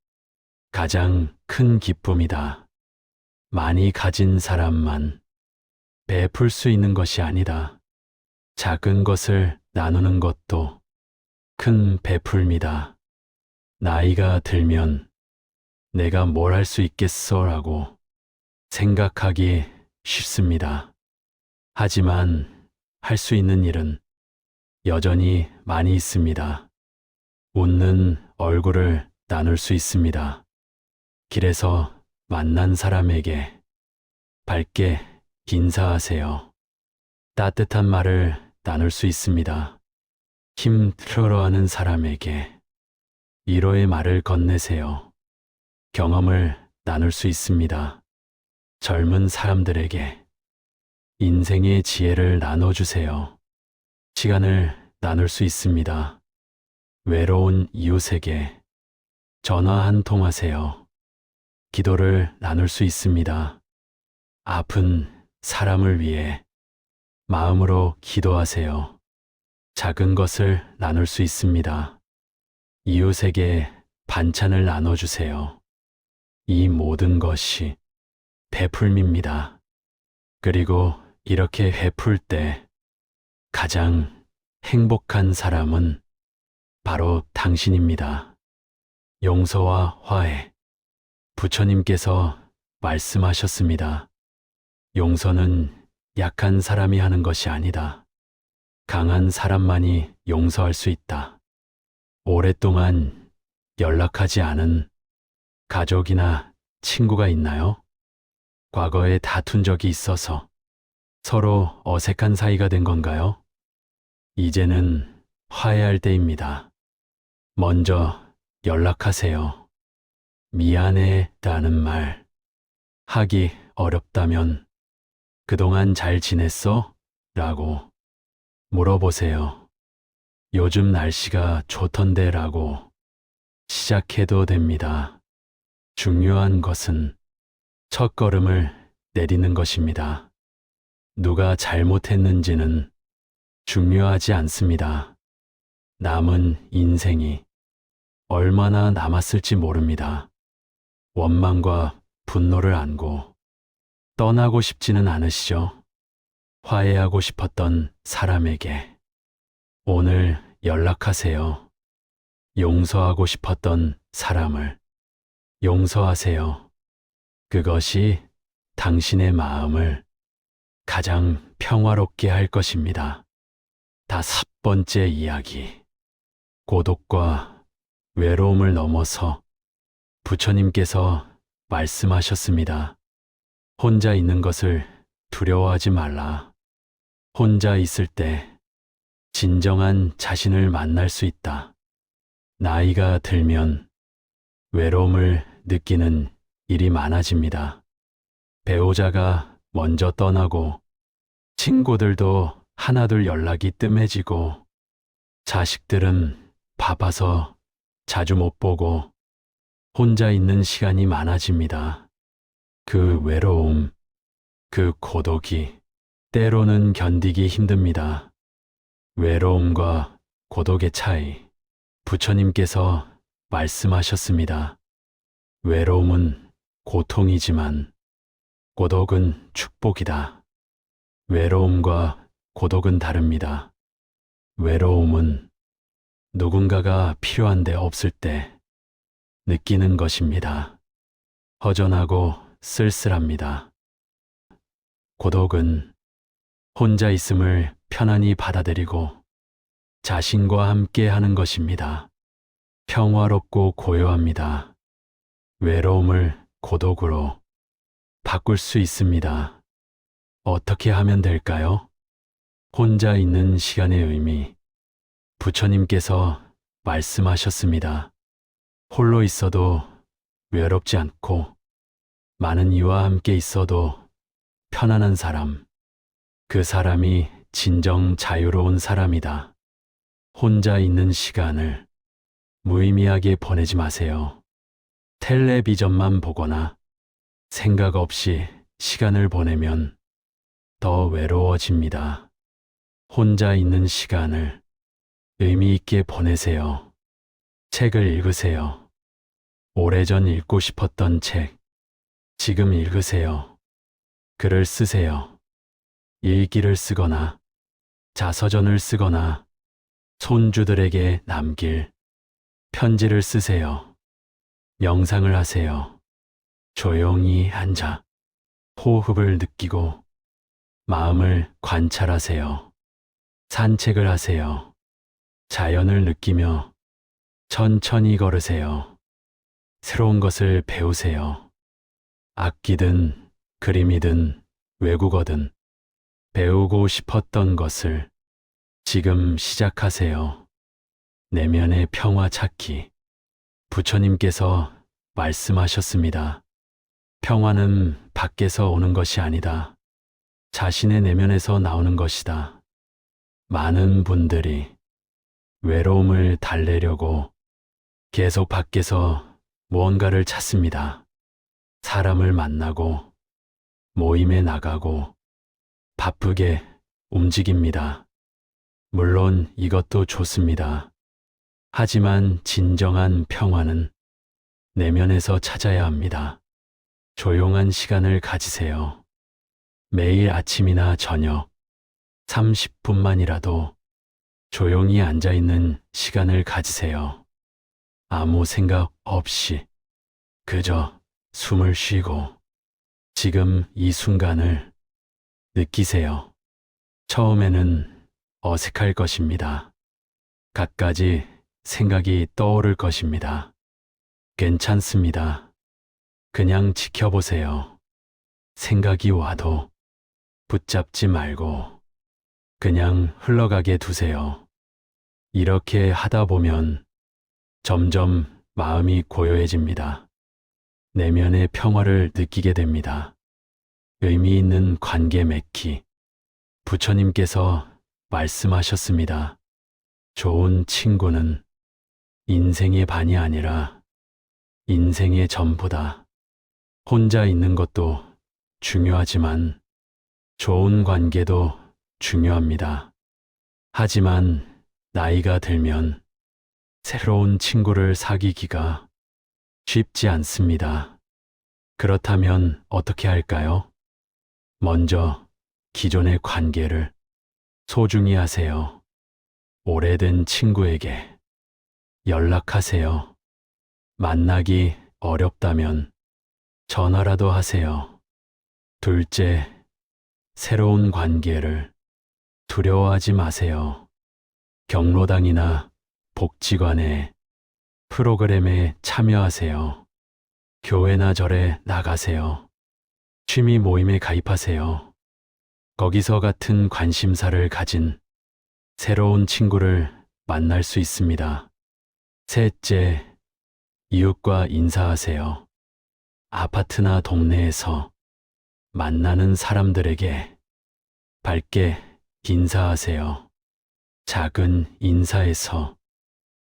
가장 큰 기쁨이다. 많이 가진 사람만 베풀 수 있는 것이 아니다. 작은 것을 나누는 것도 큰 베풀미다. 나이가 들면 내가 뭘 할 수 있겠어라고 생각하기 쉽습니다. 하지만 할 수 있는 일은 여전히 많이 있습니다. 웃는 얼굴을 나눌 수 있습니다. 길에서 만난 사람에게 밝게 인사하세요. 따뜻한 말을 나눌 수 있습니다. 힘들어하는 사람에게 위로의 말을 건네세요. 경험을 나눌 수 있습니다. 젊은 사람들에게 인생의 지혜를 나눠주세요. 시간을 나눌 수 있습니다. 외로운 이웃에게 전화 한 통 하세요. 기도를 나눌 수 있습니다. 아픈 사람을 위해 마음으로 기도하세요. 작은 것을 나눌 수 있습니다. 이웃에게 반찬을 나눠주세요. 이 모든 것이 베풀미입니다. 그리고 이렇게 베풀 때 가장 행복한 사람은 바로 당신입니다. 용서와 화해. 부처님께서 말씀하셨습니다. 용서는 약한 사람이 하는 것이 아니다. 강한 사람만이 용서할 수 있다. 오랫동안 연락하지 않은 가족이나 친구가 있나요? 과거에 다툰 적이 있어서 서로 어색한 사이가 된 건가요? 이제는 화해할 때입니다. 먼저 연락하세요. 미안해 라는 말 하기 어렵다면 그동안 잘 지냈어? 라고 물어보세요. 요즘 날씨가 좋던데 라고 시작해도 됩니다. 중요한 것은 첫걸음을 내디는 것입니다. 누가 잘못했는지는 중요하지 않습니다. 남은 인생이 얼마나 남았을지 모릅니다. 원망과 분노를 안고 떠나고 싶지는 않으시죠? 화해하고 싶었던 사람에게 오늘 연락하세요. 용서하고 싶었던 사람을 용서하세요. 그것이 당신의 마음을 가장 평화롭게 할 것입니다. 5번째 이야기. 고독과 외로움을 넘어서 부처님께서 말씀하셨습니다. 혼자 있는 것을 두려워하지 말라. 혼자 있을 때 진정한 자신을 만날 수 있다. 나이가 들면 외로움을 느끼는 일이 많아집니다. 배우자가 먼저 떠나고 친구들도 하나둘 연락이 뜸해지고 자식들은 바빠서 자주 못 보고 혼자 있는 시간이 많아집니다. 그 외로움, 그 고독이 때로는 견디기 힘듭니다. 외로움과 고독의 차이. 부처님께서 말씀하셨습니다. 외로움은 고통이지만 고독은 축복이다. 외로움과 고독은 다릅니다. 외로움은 누군가가 필요한데 없을 때 느끼는 것입니다. 허전하고 쓸쓸합니다. 고독은 혼자 있음을 편안히 받아들이고 자신과 함께 하는 것입니다. 평화롭고 고요합니다. 외로움을 고독으로 바꿀 수 있습니다. 어떻게 하면 될까요? 혼자 있는 시간의 의미. 부처님께서 말씀하셨습니다. 홀로 있어도 외롭지 않고 많은 이와 함께 있어도 편안한 사람. 그 사람이 진정 자유로운 사람이다. 혼자 있는 시간을 무의미하게 보내지 마세요. 텔레비전만 보거나 생각 없이 시간을 보내면 더 외로워집니다. 혼자 있는 시간을 의미 있게 보내세요. 책을 읽으세요. 오래전 읽고 싶었던 책, 지금 읽으세요. 글을 쓰세요. 일기를 쓰거나 자서전을 쓰거나 손주들에게 남길 편지를 쓰세요. 명상을 하세요. 조용히 앉아 호흡을 느끼고 마음을 관찰하세요. 산책을 하세요. 자연을 느끼며 천천히 걸으세요. 새로운 것을 배우세요. 악기든 그림이든 외국어든 배우고 싶었던 것을 지금 시작하세요. 내면의 평화 찾기. 부처님께서 말씀하셨습니다. 평화는 밖에서 오는 것이 아니다. 자신의 내면에서 나오는 것이다. 많은 분들이 외로움을 달래려고 계속 밖에서 무언가를 찾습니다. 사람을 만나고 모임에 나가고 바쁘게 움직입니다. 물론 이것도 좋습니다. 하지만 진정한 평화는 내면에서 찾아야 합니다. 조용한 시간을 가지세요. 매일 아침이나 저녁 30분만이라도 조용히 앉아있는 시간을 가지세요. 아무 생각 없이 그저 숨을 쉬고 지금 이 순간을 느끼세요. 처음에는 어색할 것입니다. 갖가지 생각이 떠오를 것입니다. 괜찮습니다. 그냥 지켜보세요. 생각이 와도 붙잡지 말고 그냥 흘러가게 두세요. 이렇게 하다 보면 점점 마음이 고요해집니다. 내면의 평화를 느끼게 됩니다. 의미 있는 관계 맺기. 부처님께서 말씀하셨습니다. 좋은 친구는 인생의 반이 아니라 인생의 전부다. 혼자 있는 것도 중요하지만 좋은 관계도 중요합니다. 하지만 나이가 들면 새로운 친구를 사귀기가 쉽지 않습니다. 그렇다면 어떻게 할까요? 먼저 기존의 관계를 소중히 하세요. 오래된 친구에게 연락하세요. 만나기 어렵다면 전화라도 하세요. 둘째, 새로운 관계를 두려워하지 마세요. 경로당이나 복지관의 프로그램에 참여하세요. 교회나 절에 나가세요. 취미 모임에 가입하세요. 거기서 같은 관심사를 가진 새로운 친구를 만날 수 있습니다. 셋째, 이웃과 인사하세요. 아파트나 동네에서 만나는 사람들에게 밝게 인사하세요. 작은 인사에서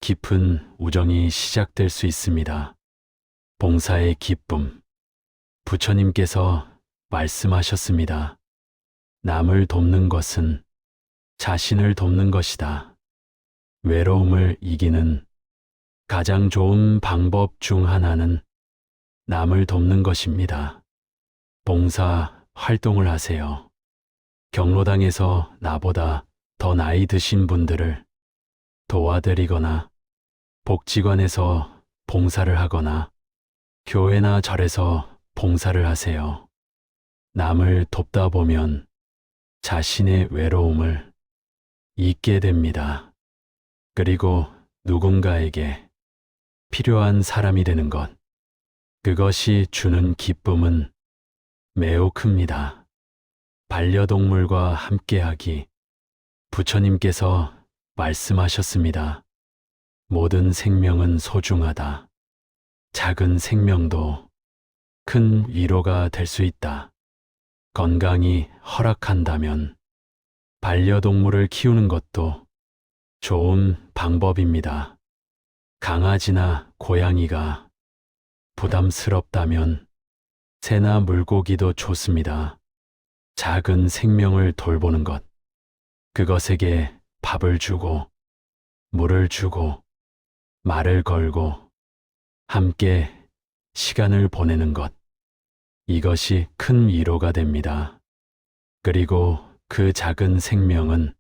깊은 우정이 시작될 수 있습니다. 봉사의 기쁨. 부처님께서 말씀하셨습니다. 남을 돕는 것은 자신을 돕는 것이다. 외로움을 이기는 가장 좋은 방법 중 하나는 남을 돕는 것입니다. 봉사 활동을 하세요. 경로당에서 나보다 더 나이 드신 분들을 도와드리거나 복지관에서 봉사를 하거나 교회나 절에서 봉사를 하세요. 남을 돕다 보면 자신의 외로움을 잊게 됩니다. 그리고 누군가에게 필요한 사람이 되는 것, 그것이 주는 기쁨은 매우 큽니다. 반려동물과 함께하기. 부처님께서 말씀하셨습니다. 모든 생명은 소중하다. 작은 생명도 큰 위로가 될 수 있다. 건강이 허락한다면 반려동물을 키우는 것도 좋은 방법입니다. 강아지나 고양이가 부담스럽다면 새나 물고기도 좋습니다. 작은 생명을 돌보는 것, 그것에게 밥을 주고 물을 주고 말을 걸고 함께 시간을 보내는 것, 이것이 큰 위로가 됩니다. 그리고 그 작은 생명은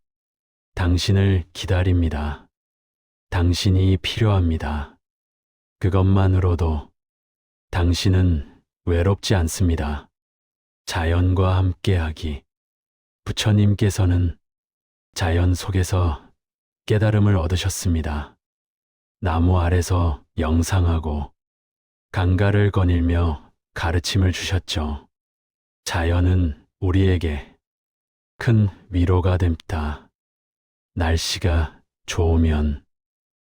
당신을 기다립니다. 당신이 필요합니다. 그것만으로도 당신은 외롭지 않습니다. 자연과 함께하기. 부처님께서는 자연 속에서 깨달음을 얻으셨습니다. 나무 아래서 영상하고 강가를 거닐며 가르침을 주셨죠. 자연은 우리에게 큰 위로가 됩니다. 날씨가 좋으면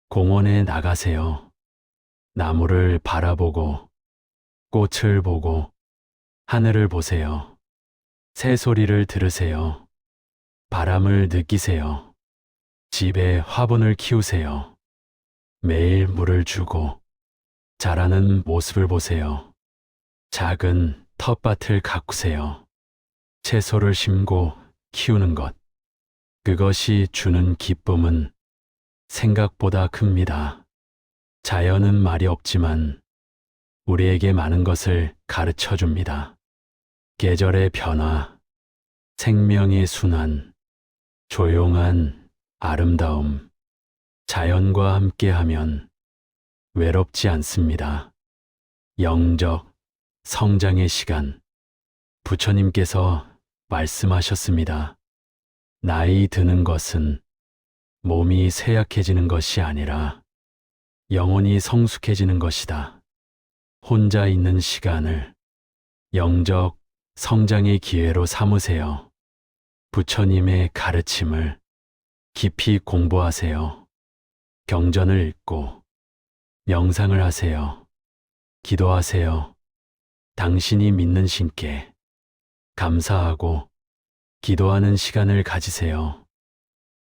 공원에 나가세요. 나무를 바라보고 꽃을 보고 하늘을 보세요. 새소리를 들으세요. 바람을 느끼세요. 집에 화분을 키우세요. 매일 물을 주고 자라는 모습을 보세요. 작은 텃밭을 가꾸세요. 채소를 심고 키우는 것, 그것이 주는 기쁨은 생각보다 큽니다. 자연은 말이 없지만 우리에게 많은 것을 가르쳐 줍니다. 계절의 변화, 생명의 순환, 조용한 아름다움, 자연과 함께하면 외롭지 않습니다. 영적 성장의 시간. 부처님께서 말씀하셨습니다. 나이 드는 것은 몸이 쇠약해지는 것이 아니라 영혼이 성숙해지는 것이다. 혼자 있는 시간을 영적 성장의 기회로 삼으세요. 부처님의 가르침을 깊이 공부하세요. 경전을 읽고 명상을 하세요. 기도하세요. 당신이 믿는 신께 감사하고 기도하는 시간을 가지세요.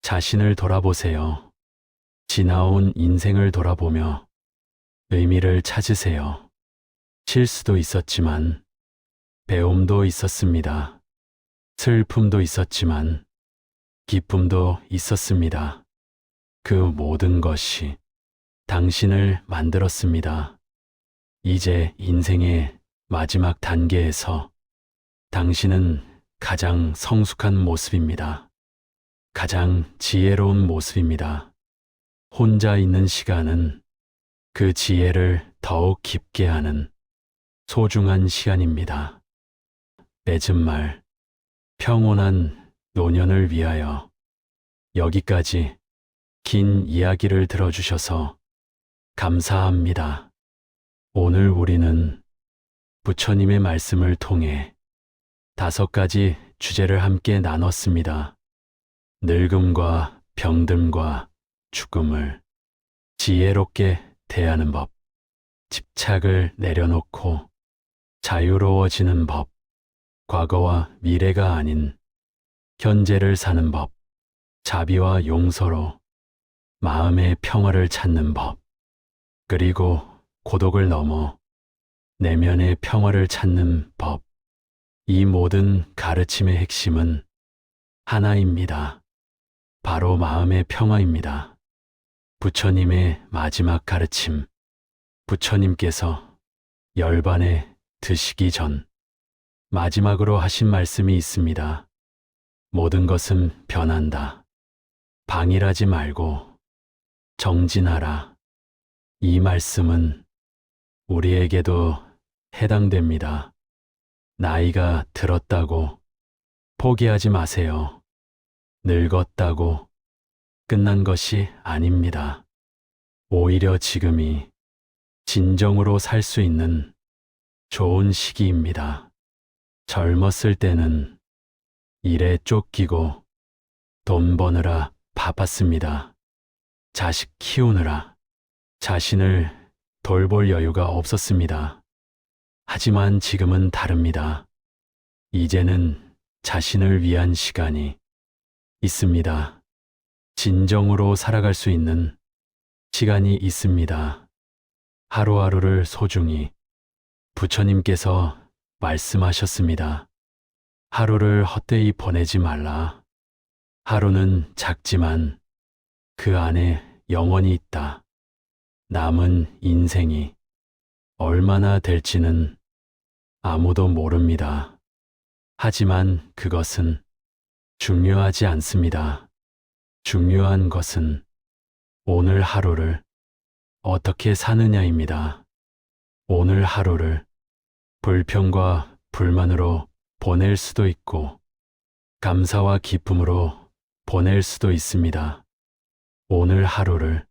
자신을 돌아보세요. 지나온 인생을 돌아보며 의미를 찾으세요. 실수도 있었지만 배움도 있었습니다. 슬픔도 있었지만 기쁨도 있었습니다. 그 모든 것이 당신을 만들었습니다. 이제 인생의 마지막 단계에서 당신은 가장 성숙한 모습입니다. 가장 지혜로운 모습입니다. 혼자 있는 시간은 그 지혜를 더욱 깊게 하는 소중한 시간입니다. 맺은 말, 평온한 노년을 위하여 여기까지 긴 이야기를 들어주셔서 감사합니다. 오늘 우리는 부처님의 말씀을 통해 5가지 주제를 함께 나눴습니다. 늙음과 병듦과 죽음을 지혜롭게 대하는 법, 집착을 내려놓고 자유로워지는 법, 과거와 미래가 아닌 현재를 사는 법, 자비와 용서로 마음의 평화를 찾는 법, 그리고 고독을 넘어 내면의 평화를 찾는 법. 이 모든 가르침의 핵심은 하나입니다. 바로 마음의 평화입니다. 부처님의 마지막 가르침. 부처님께서 열반에 드시기 전 마지막으로 하신 말씀이 있습니다. 모든 것은 변한다. 방일하지 말고 정진하라. 이 말씀은 우리에게도 해당됩니다. 나이가 들었다고 포기하지 마세요. 늙었다고 끝난 것이 아닙니다. 오히려 지금이 진정으로 살 수 있는 좋은 시기입니다. 젊었을 때는 일에 쫓기고 돈 버느라 바빴습니다. 자식 키우느라 자신을 돌볼 여유가 없었습니다. 하지만 지금은 다릅니다. 이제는 자신을 위한 시간이 있습니다. 진정으로 살아갈 수 있는 시간이 있습니다. 하루하루를 소중히 부처님께서 말씀하셨습니다. 하루를 헛되이 보내지 말라. 하루는 작지만 그 안에 영원이 있다. 남은 인생이 얼마나 될지는 아무도 모릅니다. 하지만 그것은 중요하지 않습니다. 중요한 것은 오늘 하루를 어떻게 사느냐입니다. 오늘 하루를 불평과 불만으로 보낼 수도 있고 감사와 기쁨으로 보낼 수도 있습니다. 오늘 하루를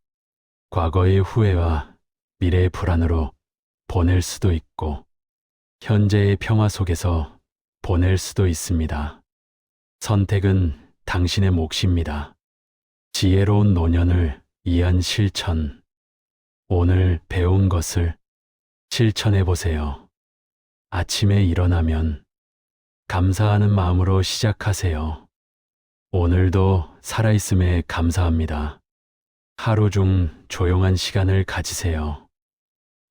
과거의 후회와 미래의 불안으로 보낼 수도 있고 현재의 평화 속에서 보낼 수도 있습니다. 선택은 당신의 몫입니다. 지혜로운 노년을 위한 실천. 오늘 배운 것을 실천해 보세요. 아침에 일어나면 감사하는 마음으로 시작하세요. 오늘도 살아있음에 감사합니다. 하루 중 조용한 시간을 가지세요.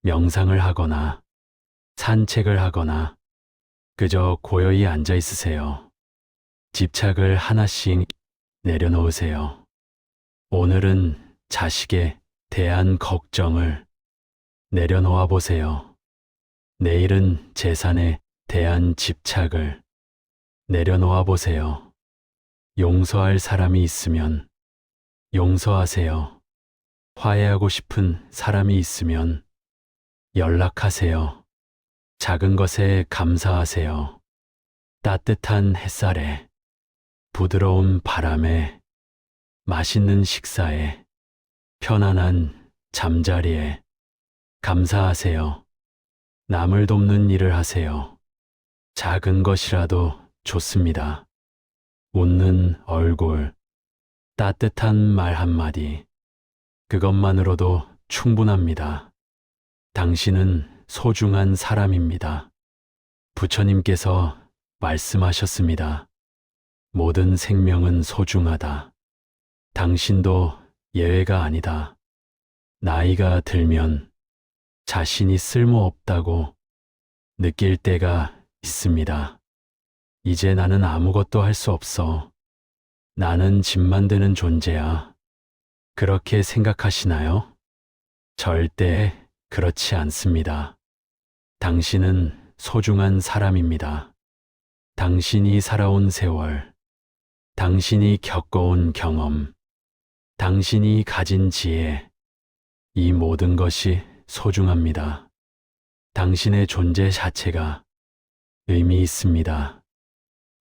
명상을 하거나 산책을 하거나 그저 고요히 앉아 있으세요. 집착을 하나씩 내려놓으세요. 오늘은 자식에 대한 걱정을 내려놓아 보세요. 내일은 재산에 대한 집착을 내려놓아 보세요. 용서할 사람이 있으면 용서하세요. 화해하고 싶은 사람이 있으면 연락하세요. 작은 것에 감사하세요. 따뜻한 햇살에, 부드러운 바람에, 맛있는 식사에, 편안한 잠자리에 감사하세요. 남을 돕는 일을 하세요. 작은 것이라도 좋습니다. 웃는 얼굴, 따뜻한 말 한마디, 그것만으로도 충분합니다. 당신은 소중한 사람입니다. 부처님께서 말씀하셨습니다. 모든 생명은 소중하다. 당신도 예외가 아니다. 나이가 들면 자신이 쓸모없다고 느낄 때가 있습니다. 이제 나는 아무것도 할 수 없어. 나는 짐만 되는 존재야. 그렇게 생각하시나요? 절대 그렇지 않습니다. 당신은 소중한 사람입니다. 당신이 살아온 세월, 당신이 겪어온 경험, 당신이 가진 지혜, 이 모든 것이 소중합니다. 당신의 존재 자체가 의미 있습니다.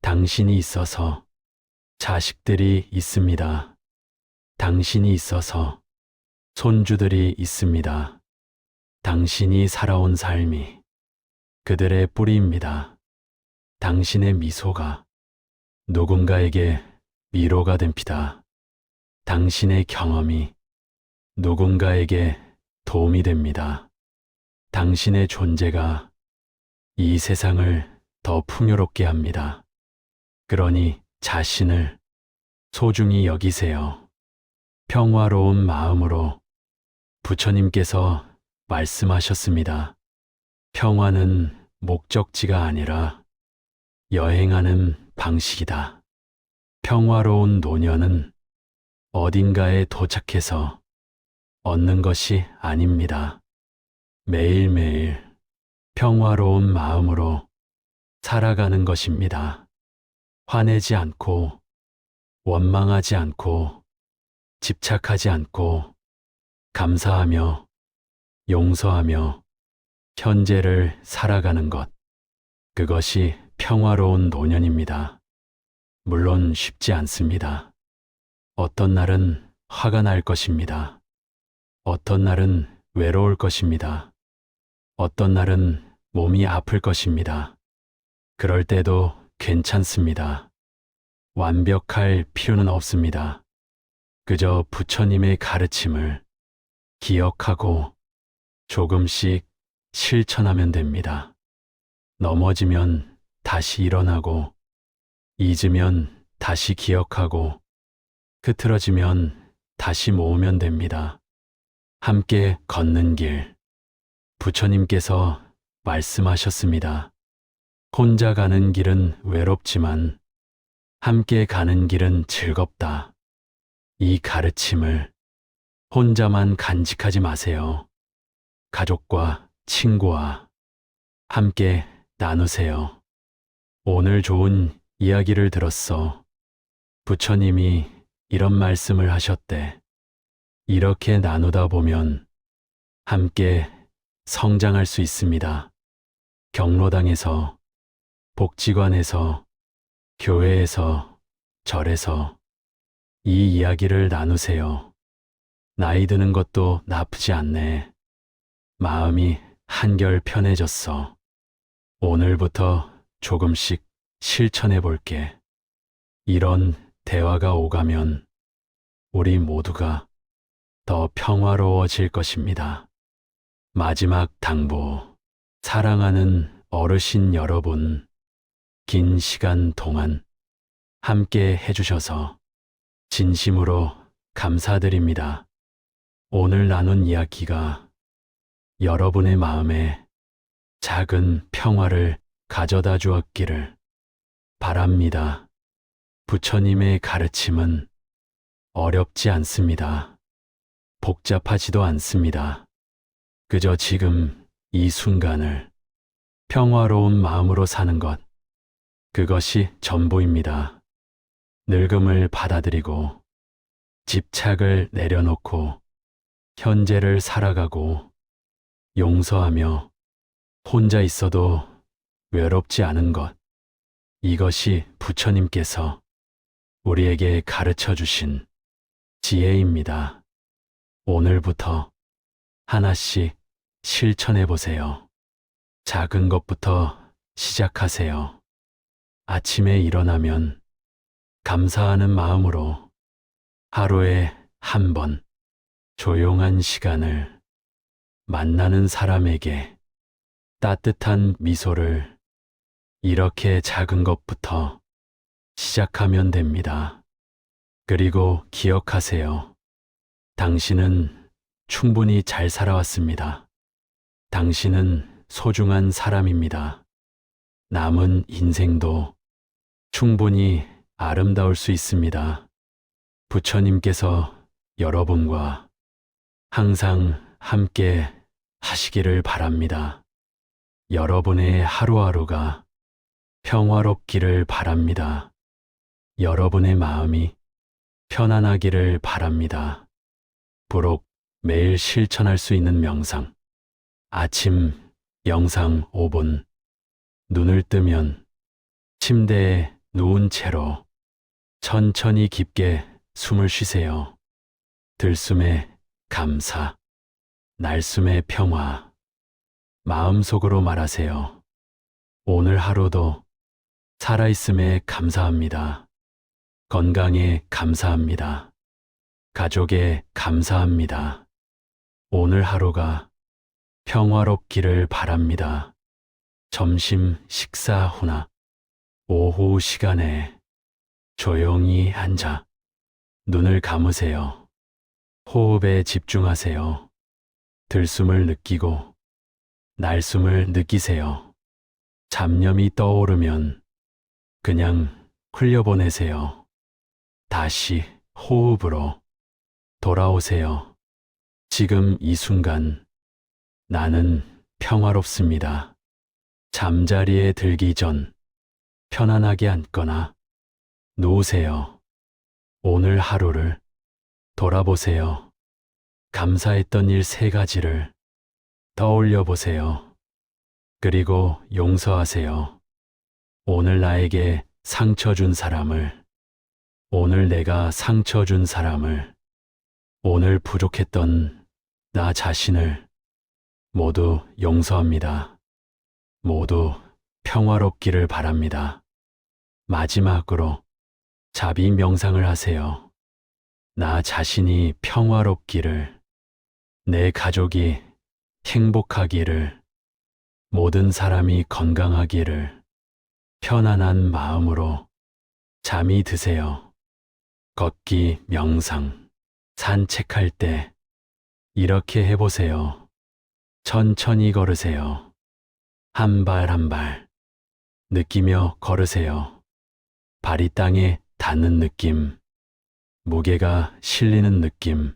당신이 있어서 자식들이 있습니다. 당신이 있어서 손주들이 있습니다. 당신이 살아온 삶이 그들의 뿌리입니다. 당신의 미소가 누군가에게 위로가 됩니다. 당신의 경험이 누군가에게 도움이 됩니다. 당신의 존재가 이 세상을 더 풍요롭게 합니다. 그러니 자신을 소중히 여기세요. 평화로운 마음으로 부처님께서 말씀하셨습니다. 평화는 목적지가 아니라 여행하는 방식이다. 평화로운 노년은 어딘가에 도착해서 얻는 것이 아닙니다. 매일매일 평화로운 마음으로 살아가는 것입니다. 화내지 않고, 원망하지 않고, 집착하지 않고, 감사하며, 용서하며, 현재를 살아가는 것. 그것이 평화로운 노년입니다. 물론 쉽지 않습니다. 어떤 날은 화가 날 것입니다. 어떤 날은 외로울 것입니다. 어떤 날은 몸이 아플 것입니다. 그럴 때도 괜찮습니다. 완벽할 필요는 없습니다. 그저 부처님의 가르침을 기억하고 조금씩 실천하면 됩니다. 넘어지면 다시 일어나고, 잊으면 다시 기억하고, 흐트러지면 다시 모으면 됩니다. 함께 걷는 길. 부처님께서 말씀하셨습니다. 혼자 가는 길은 외롭지만 함께 가는 길은 즐겁다. 이 가르침을 혼자만 간직하지 마세요. 가족과 친구와 함께 나누세요. 오늘 좋은 이야기를 들었어. 부처님이 이런 말씀을 하셨대. 이렇게 나누다 보면 함께 성장할 수 있습니다. 경로당에서, 복지관에서, 교회에서, 절에서 이 이야기를 나누세요. 나이 드는 것도 나쁘지 않네. 마음이 한결 편해졌어. 오늘부터 조금씩 실천해 볼게. 이런 대화가 오가면 우리 모두가 더 평화로워질 것입니다. 마지막 당부. 사랑하는 어르신 여러분, 긴 시간 동안 함께 해주셔서 진심으로 감사드립니다. 오늘 나눈 이야기가 여러분의 마음에 작은 평화를 가져다 주었기를 바랍니다. 부처님의 가르침은 어렵지 않습니다. 복잡하지도 않습니다. 그저 지금 이 순간을 평화로운 마음으로 사는 것, 그것이 전부입니다. 늙음을 받아들이고, 집착을 내려놓고, 현재를 살아가고, 용서하며, 혼자 있어도 외롭지 않은 것, 이것이 부처님께서 우리에게 가르쳐 주신 지혜입니다. 오늘부터 하나씩 실천해 보세요. 작은 것부터 시작하세요. 아침에 일어나면 감사하는 마음으로 하루에 한 번 조용한 시간을, 만나는 사람에게 따뜻한 미소를, 이렇게 작은 것부터 시작하면 됩니다. 그리고 기억하세요. 당신은 충분히 잘 살아왔습니다. 당신은 소중한 사람입니다. 남은 인생도 충분히 아름다울 수 있습니다. 부처님께서 여러분과 항상 함께 하시기를 바랍니다. 여러분의 하루하루가 평화롭기를 바랍니다. 여러분의 마음이 편안하기를 바랍니다. 부록 매일 실천할 수 있는 명상. 아침 영상 5분. 눈을 뜨면 침대에 누운 채로 천천히 깊게 숨을 쉬세요. 들숨에 감사, 날숨의 평화. 마음속으로 말하세요. 오늘 하루도 살아있음에 감사합니다. 건강에 감사합니다. 가족에 감사합니다. 오늘 하루가 평화롭기를 바랍니다. 점심 식사 후나 오후 시간에 조용히 앉아 눈을 감으세요. 호흡에 집중하세요. 들숨을 느끼고 날숨을 느끼세요. 잡념이 떠오르면 그냥 흘려보내세요. 다시 호흡으로 돌아오세요. 지금 이 순간 나는 평화롭습니다. 잠자리에 들기 전 편안하게 앉거나 누우세요. 오늘 하루를 돌아보세요. 감사했던 일 3가지를 떠올려 보세요. 그리고 용서하세요. 오늘 나에게 상처 준 사람을, 오늘 내가 상처 준 사람을, 오늘 부족했던 나 자신을 모두 용서합니다. 모두 평화롭기를 바랍니다. 마지막으로 자비 명상을 하세요. 나 자신이 평화롭기를, 내 가족이 행복하기를, 모든 사람이 건강하기를, 편안한 마음으로 잠이 드세요. 걷기 명상, 산책할 때 이렇게 해보세요. 천천히 걸으세요. 한 발 한 발 느끼며 걸으세요. 발이 땅에 닿는 느낌, 무게가 실리는 느낌,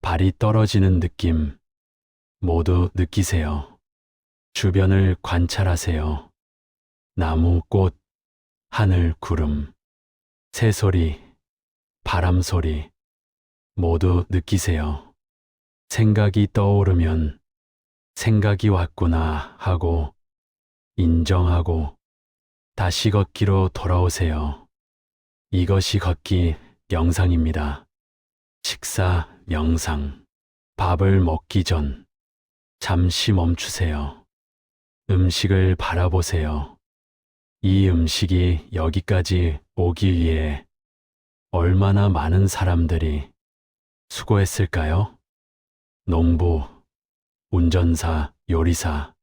발이 떨어지는 느낌 모두 느끼세요. 주변을 관찰하세요. 나무, 꽃, 하늘, 구름, 새소리, 바람 소리 모두 느끼세요. 생각이 떠오르면 생각이 왔구나 하고 인정하고 다시 걷기로 돌아오세요. 이것이 걷기 명상입니다. 식사 명상. 밥을 먹기 전 잠시 멈추세요. 음식을 바라보세요. 이 음식이 여기까지 오기 위해 얼마나 많은 사람들이 수고했을까요? 농부, 운전사, 요리사,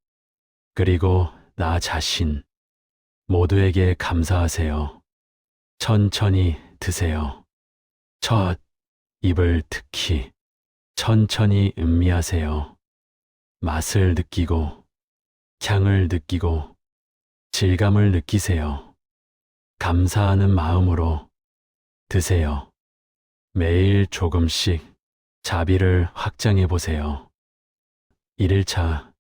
그리고 나 자신 모두에게 감사하세요. 천천히 드세요. 첫 입을 특히 천천히 음미하세요. 맛을 느끼고 향을 느끼고 질감을 느끼세요. 감사하는 마음으로 드세요. 매일 조금씩 자비를 확장해 보세요. 1일차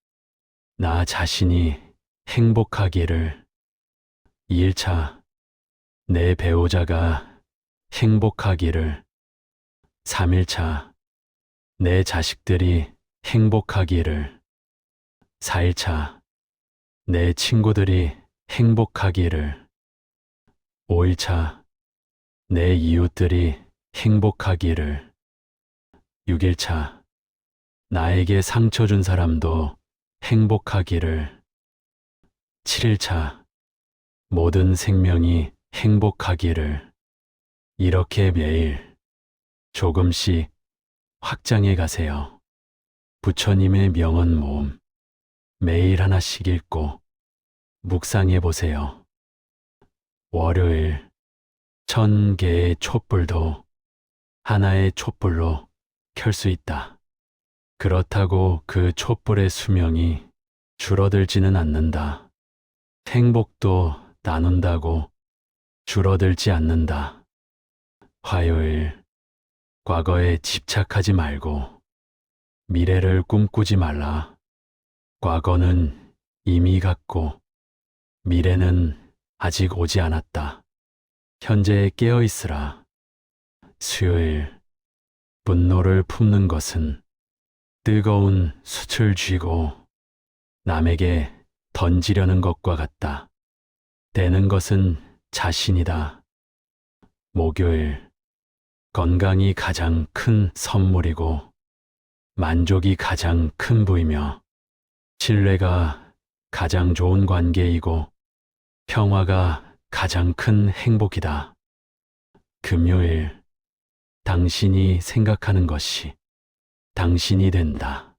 나 자신이 행복하기를. 2일차 내 배우자가 행복하기를. 3일차 내 자식들이 행복하기를. 4일차 내 친구들이 행복하기를. 5일차 내 이웃들이 행복하기를. 6일차 나에게 상처 준 사람도 행복하기를. 7일차 모든 생명이 행복하기를. 이렇게 매일 조금씩 확장해 가세요. 부처님의 명언 모음 매일 하나씩 읽고 묵상해 보세요. 월요일 1000개의 촛불도 하나의 촛불로 켤 수 있다. 그렇다고 그 촛불의 수명이 줄어들지는 않는다. 행복도 나눈다고 줄어들지 않는다. 화요일 과거에 집착하지 말고 미래를 꿈꾸지 말라. 과거는 이미 갔고 미래는 아직 오지 않았다. 현재에 깨어 있으라. 수요일 분노를 품는 것은 뜨거운 숯을 쥐고 남에게 던지려는 것과 같다. 되는 것은 자신이다. 목요일 건강이 가장 큰 선물이고 만족이 가장 큰 부이며 신뢰가 가장 좋은 관계이고 평화가 가장 큰 행복이다. 금요일 당신이 생각하는 것이 당신이 된다.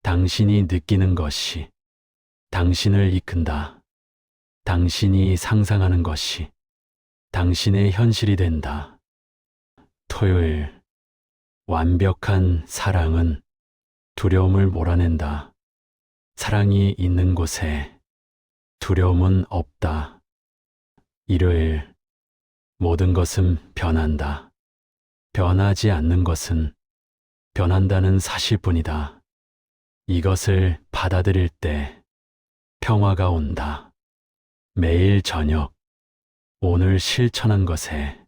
당신이 느끼는 것이 당신을 이끈다. 당신이 상상하는 것이 당신의 현실이 된다. 토요일 완벽한 사랑은 두려움을 몰아낸다. 사랑이 있는 곳에 두려움은 없다. 일요일 모든 것은 변한다. 변하지 않는 것은 변한다는 사실뿐이다. 이것을 받아들일 때 평화가 온다. 매일 저녁 오늘 실천한 것에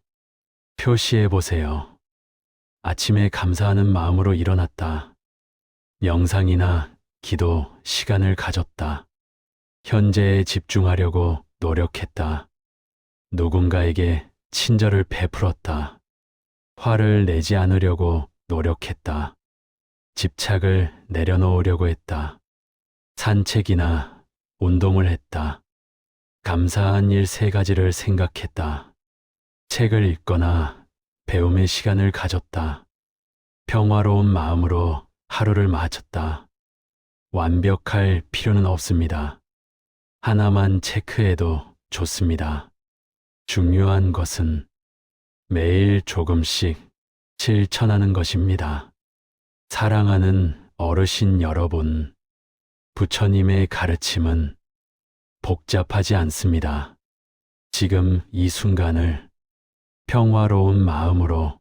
표시해 보세요. 아침에 감사하는 마음으로 일어났다. 명상이나 기도 시간을 가졌다. 현재에 집중하려고 노력했다. 누군가에게 친절을 베풀었다. 화를 내지 않으려고 노력했다. 집착을 내려놓으려고 했다. 산책이나 운동을 했다. 감사한 일 3가지를 생각했다. 책을 읽거나 배움의 시간을 가졌다. 평화로운 마음으로 하루를 마쳤다. 완벽할 필요는 없습니다. 하나만 체크해도 좋습니다. 중요한 것은 매일 조금씩 실천하는 것입니다. 사랑하는 어르신 여러분, 부처님의 가르침은 복잡하지 않습니다. 지금 이 순간을 평화로운 마음으로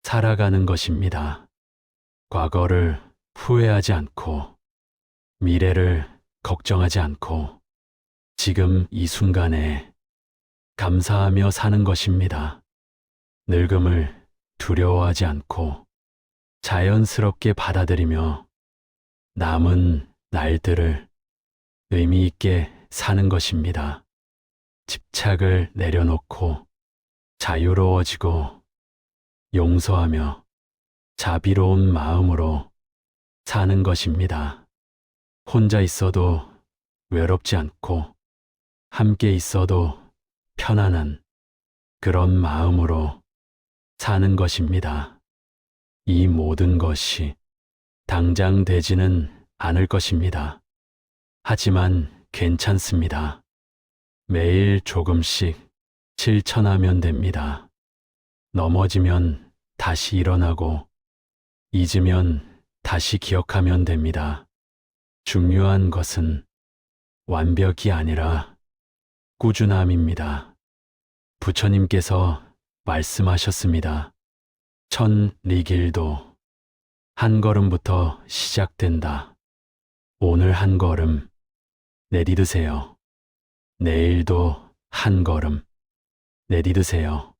살아가는 것입니다. 과거를 후회하지 않고 미래를 걱정하지 않고 지금 이 순간에 감사하며 사는 것입니다. 늙음을 두려워하지 않고 자연스럽게 받아들이며 남은 날들을 의미 있게 사는 것입니다. 집착을 내려놓고 자유로워지고 용서하며 자비로운 마음으로 사는 것입니다. 혼자 있어도 외롭지 않고 함께 있어도 편안한 그런 마음으로 사는 것입니다. 이 모든 것이 당장 되지는 않을 것입니다. 하지만 괜찮습니다. 매일 조금씩 실천하면 됩니다. 넘어지면 다시 일어나고 잊으면 다시 기억하면 됩니다. 중요한 것은 완벽이 아니라 꾸준함입니다. 부처님께서 말씀하셨습니다. 천리길도 한 걸음부터 시작된다. 오늘 한 걸음 내디드세요. 내일도 한 걸음 내디드세요.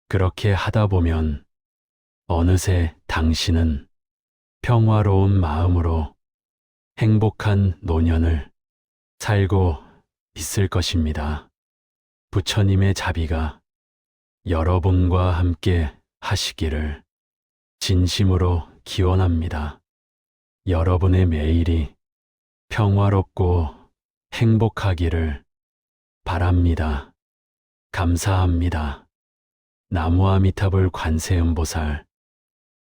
그렇게 하다 보면 어느새 당신은 평화로운 마음으로 행복한 노년을 살고 있을 것입니다. 부처님의 자비가 여러분과 함께 하시기를 진심으로 기원합니다. 여러분의 매일이 평화롭고 행복하기를 바랍니다. 감사합니다. 나무아미타불 관세음보살